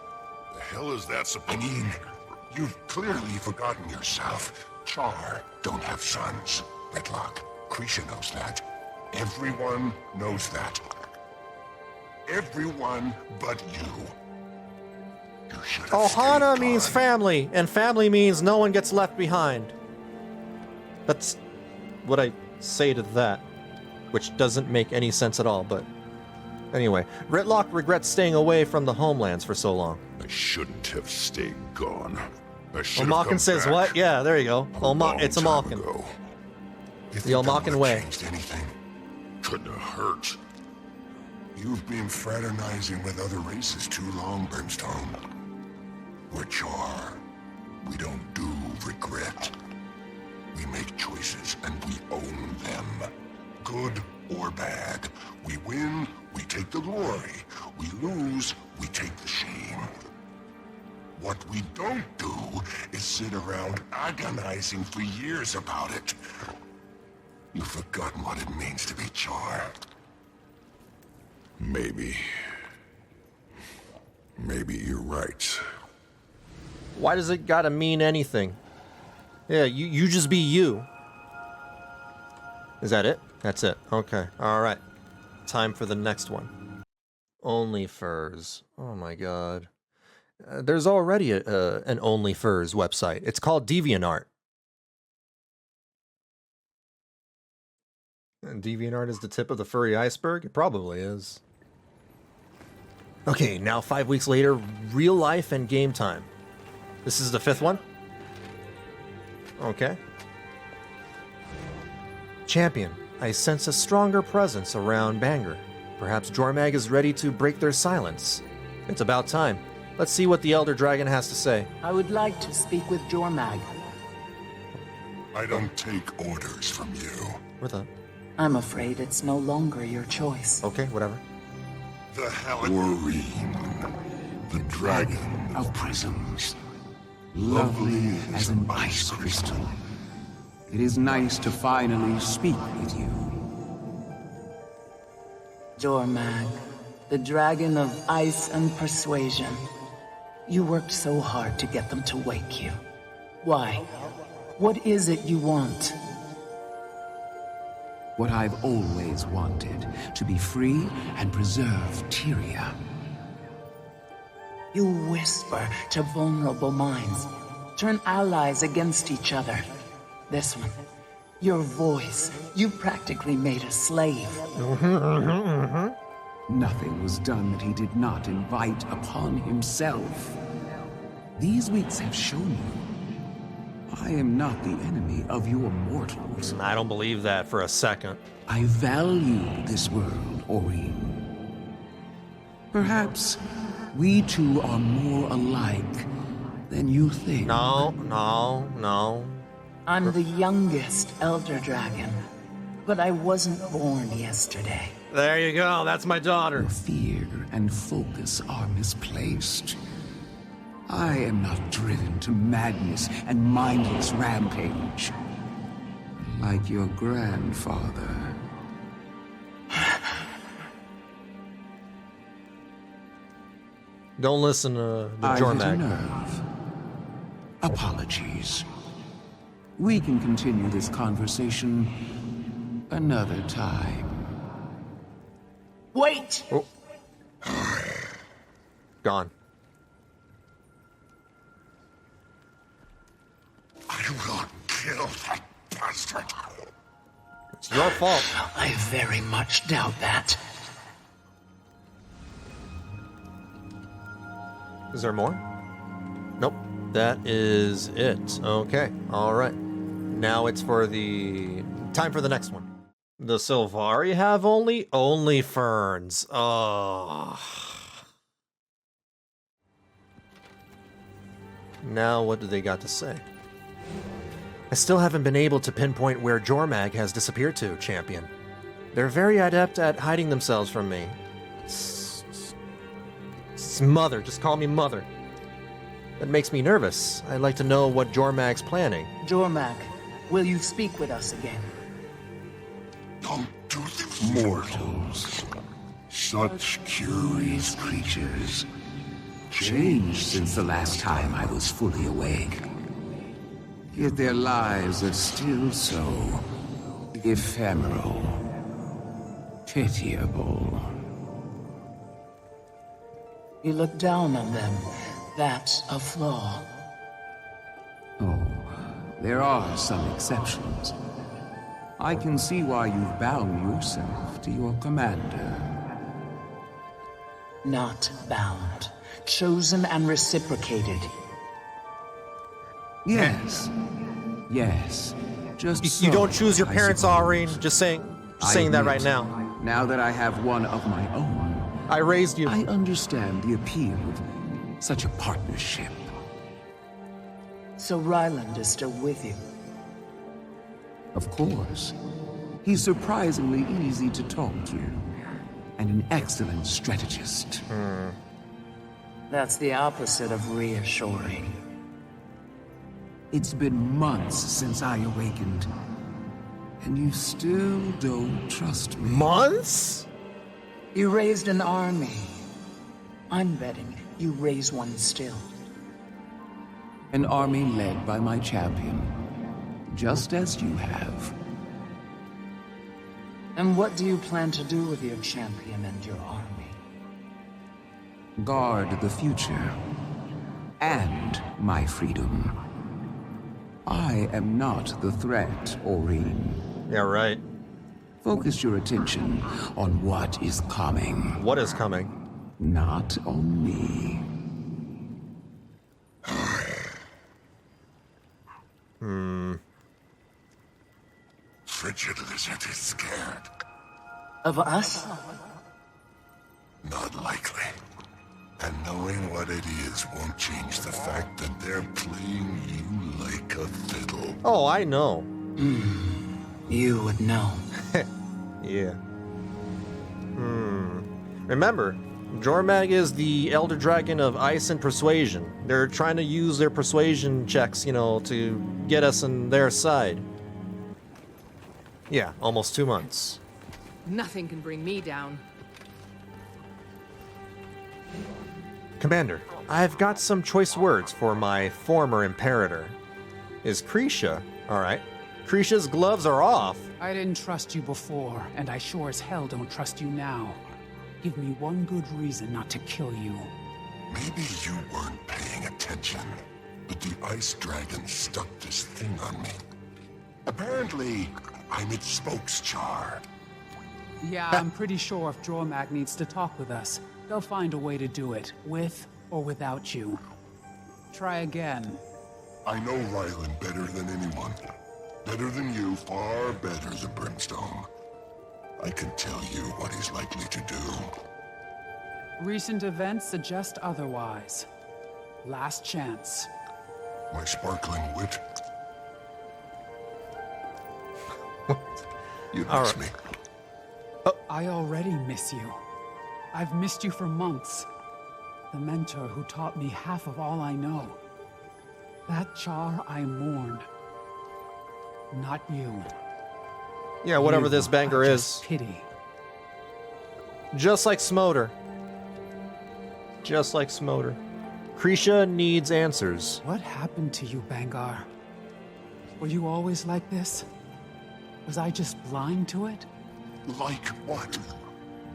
The hell is that supposed to mean? You've clearly forgotten yourself. Char don't have sons. Ritlock. Krisha knows that. Everyone knows that. Everyone but you. You should have Ohana means family, and family means no one gets left behind. That's what I say to that, which doesn't make any sense at all, but anyway. Ritlock regrets staying away from the homelands for so long. I shouldn't have stayed gone. I should have come Malkin says back what? Yeah, there you go. It's a Malkin. The Malkin way. Anything? Couldn't have hurt. You've been fraternizing with other races too long, Brimstone. We're Char. We don't do regret. We make choices and we own them. Good or bad. We win, we take the glory. We lose, we take the shame. What we don't do is sit around agonizing for years about it. You've forgotten what it means to be Char. Maybe you're right. Why does it gotta mean anything? Yeah, you just be you. Is that it? That's it. Okay. Alright. Time for the next one. Only Furs. Oh my god. There's already an Only Furs website. It's called DeviantArt. And DeviantArt is the tip of the furry iceberg? It probably is. Okay, now 5 weeks later, real life and game time. This is the 5th one? Okay. Champion, I sense a stronger presence around Bangar. Perhaps Jormag is ready to break their silence. It's about time. Let's see what the Elder Dragon has to say. I would like to speak with Jormag. I don't take orders from you. What the? I'm afraid it's no longer your choice. Okay, whatever. The Heliorine, the dragon of prisms. Lovely as an ice crystal. It is nice to finally speak with you. Jormag, the dragon of ice and persuasion. You worked so hard to get them to wake you. Why? What is it you want? What I've always wanted, to be free and preserve Tyria. You whisper to vulnerable minds, turn allies against each other. This one, your voice, you practically made a slave. Nothing was done that he did not invite upon himself. These weeks have shown you, I am not the enemy of your mortals. I don't believe that for a second. I value this world, Oreen. Perhaps we two are more alike than you think. No. I'm the youngest Elder Dragon, but I wasn't born yesterday. There you go, that's my daughter. Your fear and focus are misplaced. I am not driven to madness and mindless rampage, like your grandfather. Don't listen to the I hit a Jormag. nerve. Apologies. We can continue this conversation another time. Wait! Oh. Gone. I will kill that bastard. It's your fault. I very much doubt that. Is there more? Nope. That is it. Okay. All right. Now it's for the time for the next one. The Sylvari have only ferns. Oh. Now what do they got to say? I still haven't been able to pinpoint where Jormag has disappeared to, champion. They're very adept at hiding themselves from me. Mother, just call me Mother. That makes me nervous. I'd like to know what Jormag's planning. Jormag, will you speak with us again? Don't do this. Mortals. Such curious creatures. Changed since the last time I was fully awake. Yet their lives are still so ephemeral, pitiable. You look down on them. That's a flaw. Oh, There are some exceptions. I can see why you've bound yourself to your commander. Not bound. Chosen and reciprocated. Yes. Yes. Just You so, don't choose your I parents, suppose. Aurene. Just saying I that right admit, now. Now that I have one of my own, I raised you. I understand the appeal of such a partnership. So Ryland is still with you? Of course. He's surprisingly easy to talk to, and an excellent strategist. That's the opposite of reassuring. It's been months since I awakened, and you still don't trust me. Months? You raised an army. I'm betting you raise one still. An army led by my champion, just as you have. And what do you plan to do with your champion and your army? Guard the future, and my freedom. I am not the threat, Aurene. Yeah, right. Focus your attention on what is coming. What is coming? Not on me. Frigid Lizard is scared. Of us? Not likely. And knowing what it is won't change the fact that they're playing you like a fiddle. Oh, I know. You would know. Yeah. Remember, Jormag is the Elder Dragon of Ice and Persuasion. They're trying to use their persuasion checks, to get us on their side. Yeah, almost 2 months. Nothing can bring me down. Commander, I've got some choice words for my former Imperator. Is Krisha alright? Krisha's gloves are off. I didn't trust you before, and I sure as hell don't trust you now. Give me one good reason not to kill you. Maybe you weren't paying attention, but the Ice Dragon stuck this thing on me. Apparently, I'm its spokes-char. Yeah, I'm pretty sure if Jormag needs to talk with us, they'll find a way to do it, with or without you. Try again. I know Ryland better than anyone. Better than you, far better than Brimstone. I can tell you what he's likely to do. Recent events suggest otherwise. Last chance. My sparkling wit. You miss me. I already miss you. I've missed you for months. The mentor who taught me half of all I know. That Char I mourn. Not you. Yeah, whatever this banger is. Just pity. Just like Smoter. Just like Smoter. Krisha needs answers. What happened to you, Bangar? Were you always like this? Was I just blind to it? Like what?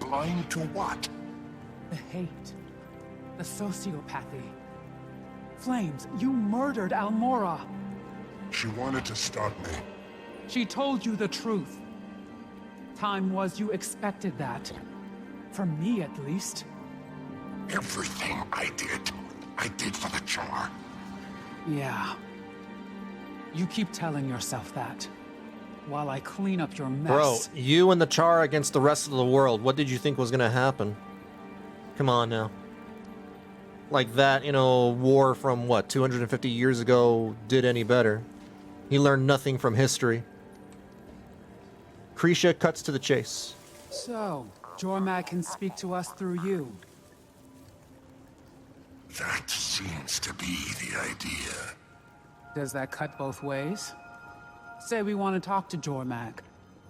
Blind to what? The hate. The sociopathy. Flames, you murdered Almora. She wanted to stop me. She told you the truth. Time was you expected that. From me, at least. Everything I did for the Char. Yeah. You keep telling yourself that. While I clean up your mess. Bro, you and the Char against the rest of the world. What did you think was gonna happen? Come on now. Like that, war from, 250 years ago did any better. He learned nothing from history. Krisha cuts to the chase. So, Jormag can speak to us through you. That seems to be the idea. Does that cut both ways? Say we want to talk to Jormag.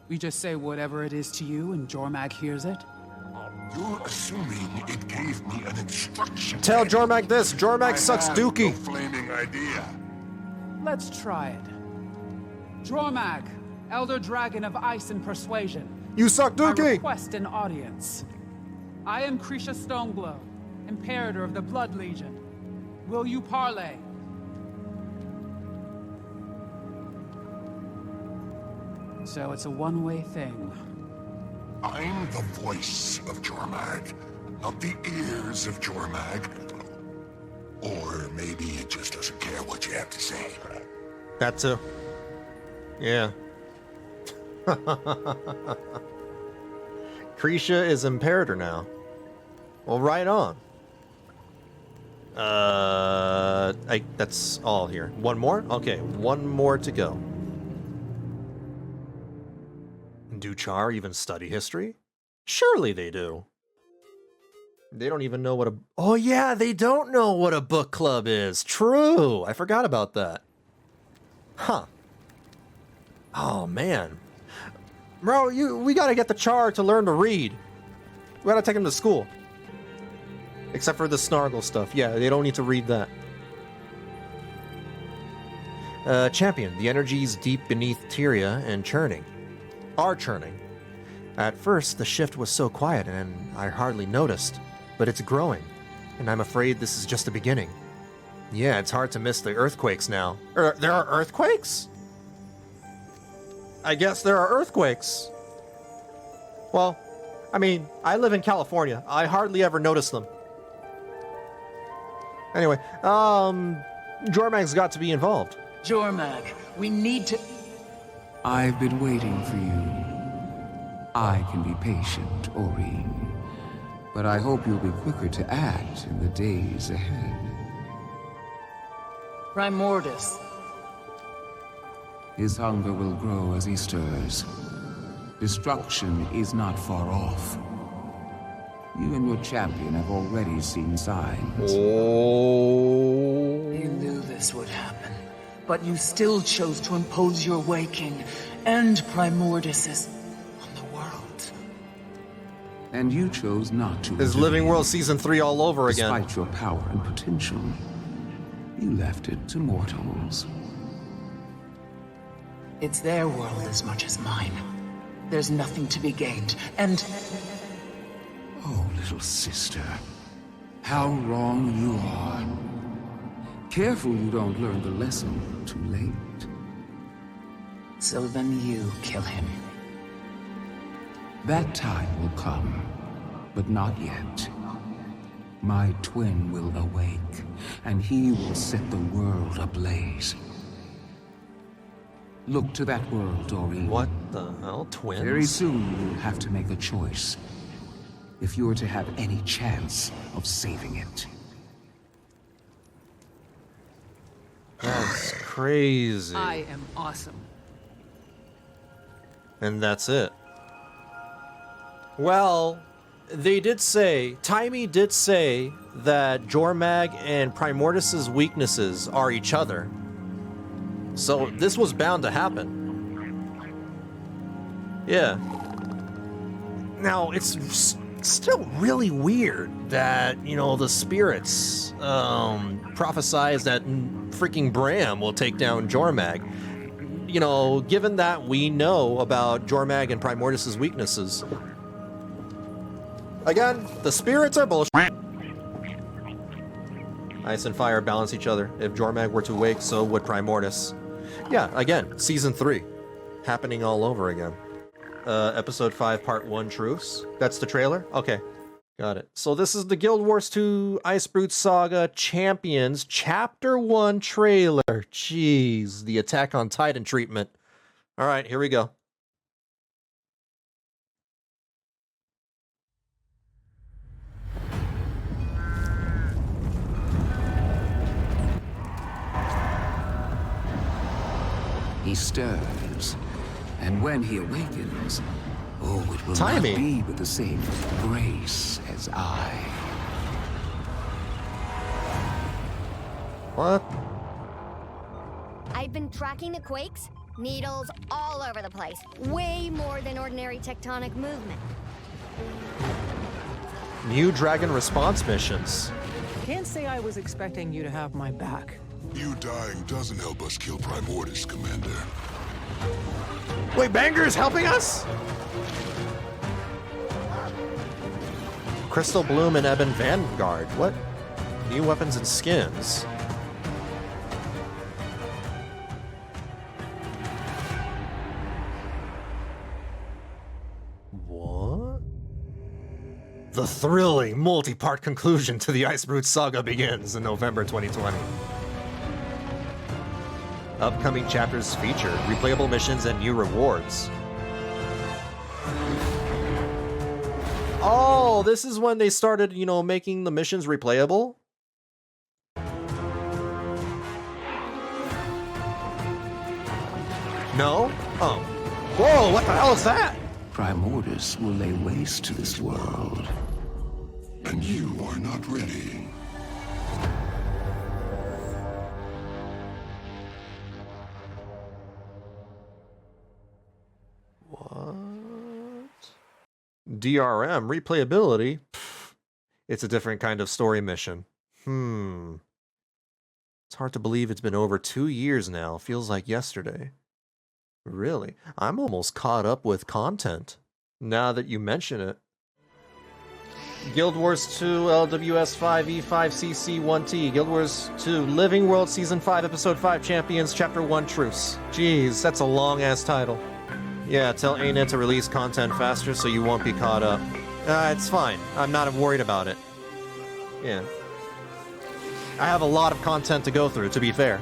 We just say whatever it is to you and Jormag hears it? You're assuming it gave me an instruction. Tell Jormag this. Jormag sucks dookie. No flaming idea. Let's try it. Jormag, Elder Dragon of Ice and Persuasion. You suck dookie! I request an audience. I am Krisha Stoneglow, Imperator of the Blood Legion. Will you parley? So it's a one-way thing. I'm the voice of Jormag, not the ears of Jormag. Or maybe it just doesn't care what you have to say. That too. Yeah. Krisha is Imperator now. Well, right on. That's all here. One more? Okay, one more to go. Do Char even study history? Surely they do. They don't even know what a... Oh yeah, they don't know what a book club is. True. I forgot about that. Huh. Oh, man. Bro, we gotta get the Char to learn to read. We gotta take him to school. Except for the Snargle stuff. Yeah, they don't need to read that. Champion, the energies deep beneath Tyria and churning. Are churning. At first, the shift was so quiet and I hardly noticed. But it's growing, and I'm afraid this is just the beginning. Yeah, it's hard to miss the earthquakes now. There are earthquakes? I guess there are earthquakes. Well, I mean, I live in California. I hardly ever notice them. Anyway, Jormag's got to be involved. Jormag, we need to... I've been waiting for you. I can be patient, Aurene. But I hope you'll be quicker to act in the days ahead. Primordus. His hunger will grow as he stirs. Destruction is not far off. You and your champion have already seen signs. Oh. You knew this would happen, but you still chose to impose your Waking and Primordus's on the world. And you chose not to. Is Living World Season 3 all over again? Despite your power and potential, you left it to mortals. It's their world as much as mine. There's nothing to be gained, and... Oh, little sister. How wrong you are. Careful you don't learn the lesson too late. So then you kill him. That time will come, but not yet. My twin will awake, and he will set the world ablaze. Look to that world, Doreen. What the hell? Twins? Very soon you will have to make a choice. If you are to have any chance of saving it. That's crazy. I am awesome. And that's it. Well, they did say, Timey did say that Jormag and Primordus's weaknesses are each other. So this was bound to happen. Yeah. Now, it's still really weird that, you know, the spirits prophesize that freaking Bram will take down Jormag. You know, given that we know about Jormag and Primordus's weaknesses. Again, the spirits are bullshit. Ice and fire balance each other. If Jormag were to wake, so would Primordus. Yeah, again, Season 3. Happening all over again. Episode 5, Part 1, Truce. That's the trailer? Okay. Got it. So this is the Guild Wars 2 Icebrood Saga Champions Chapter 1 trailer. Jeez, the Attack on Titan treatment. Alright, here we go. He stirs, and when he awakens, oh, it will Timing. not be with the same grace as I. What? I've been tracking the quakes. Needles all over the place. Way more than ordinary tectonic movement. New Dragon response missions. Can't say I was expecting you to have my back. You dying doesn't help us kill Primordus, Commander. Wait, Banger's helping us? Crystal Bloom and Ebon Vanguard. What? New weapons and skins. The thrilling multi-part conclusion to the Icebrood Saga begins in November 2020. Upcoming chapters feature replayable missions and new rewards. Oh, this is when they started, making the missions replayable? No? Oh. Whoa, what the hell is that? Primordus will lay waste to this world. And you are not ready. What? DRM replayability? Pfft. It's a different kind of story mission. It's hard to believe it's been over 2 years now. Feels like yesterday. Really? I'm almost caught up with content, now that you mention it. Guild Wars 2, LWS 5, E5, CC 1T, Guild Wars 2, Living World Season 5, Episode 5, Champions, Chapter 1, Truce. Jeez, that's a long-ass title. Yeah, tell ANET to release content faster so you won't be caught up. It's fine. I'm not worried about it. Yeah. I have a lot of content to go through, to be fair.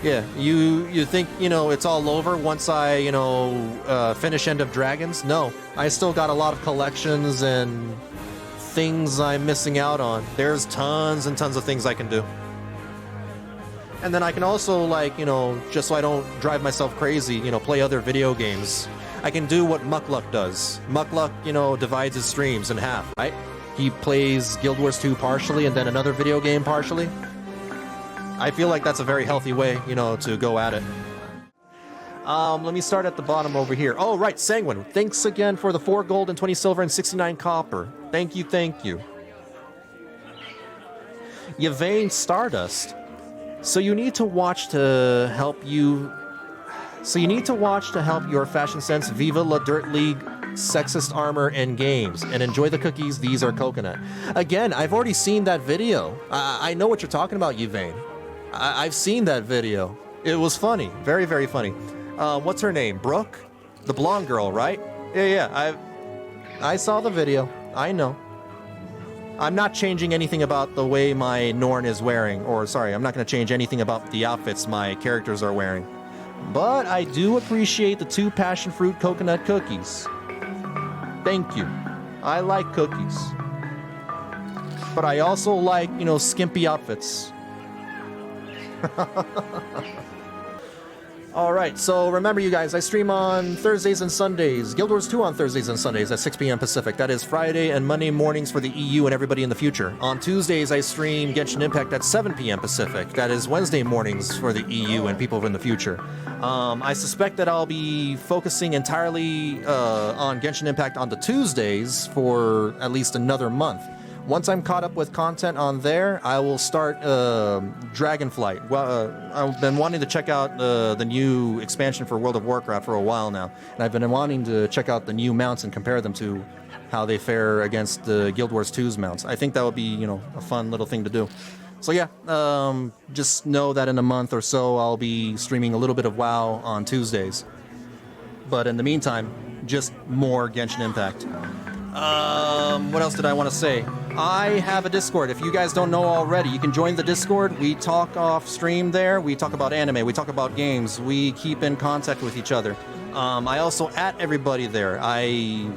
Yeah, you think, it's all over once I, finish End of Dragons? No, I still got a lot of collections and things I'm missing out on. There's tons and tons of things I can do. And then I can also, just so I don't drive myself crazy, play other video games. I can do what Muckluck does. Muckluck, divides his streams in half, right? He plays Guild Wars 2 partially and then another video game partially. I feel like that's a very healthy way, to go at it. Let me start at the bottom over here. Oh, right, Sanguine. Thanks again for the 4 gold and 20 silver and 69 copper. Thank you, thank you. Yvain Stardust. So you need to watch to help your fashion sense. Viva La Dirt League, sexist armor, and games. And enjoy the cookies, these are coconut. Again, I've already seen that video. I know what you're talking about, Yvain. I've seen that video. It was funny. Very, very funny. What's her name? Brooke? The blonde girl, right? Yeah. I saw the video. I know. I'm not changing anything about the way my Norn is wearing. Or, sorry, I'm not going to change anything about the outfits my characters are wearing. But I do appreciate the 2 passion fruit coconut cookies. Thank you. I like cookies. But I also like, skimpy outfits. Alright, so remember you guys, I stream on Thursdays and Sundays. Guild Wars 2 on Thursdays and Sundays at 6 p.m. Pacific. That is Friday and Monday mornings for the EU and everybody in the future. On Tuesdays, I stream Genshin Impact at 7 p.m. Pacific. That is Wednesday mornings for the EU and people in the future. I suspect that I'll be focusing entirely on Genshin Impact on the Tuesdays for at least another month. Once I'm caught up with content on there, I will start Dragonflight. Well, I've been wanting to check out the new expansion for World of Warcraft for a while now, and I've been wanting to check out the new mounts and compare them to how they fare against the Guild Wars 2's mounts. I think that would be, a fun little thing to do. So yeah, just know that in a month or so, I'll be streaming a little bit of WoW on Tuesdays. But in the meantime, just more Genshin Impact. What else did I want to say? I have a Discord. If you guys don't know already, you can join the Discord. We talk off stream there. We talk about anime. We talk about games. We keep in contact with each other. I also at everybody there. I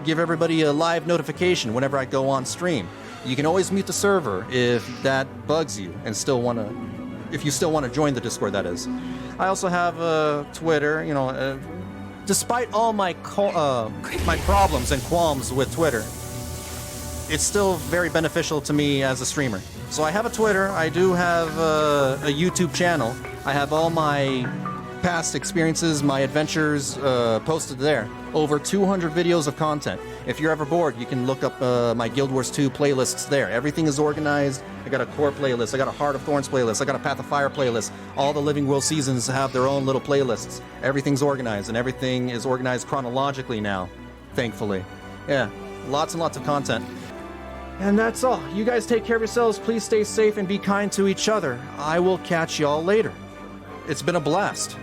give everybody a live notification whenever I go on stream. You can always mute the server if that bugs you and if you still want to join the Discord, that is. I also have Twitter, despite all my problems and qualms with Twitter, it's still very beneficial to me as a streamer. So I have a Twitter, I do have a YouTube channel, I have all my past experiences, my adventures posted there. Over 200 videos of content. If you're ever bored, you can look up my Guild Wars 2 playlists there. Everything is organized. I got a core playlist, I got a Heart of Thorns playlist, I got a Path of Fire playlist. All the Living World seasons have their own little playlists. Everything's organized, and everything is organized chronologically now, thankfully. Yeah, lots and lots of content. And that's all. You guys take care of yourselves. Please stay safe and be kind to each other. I will catch y'all later. It's been a blast.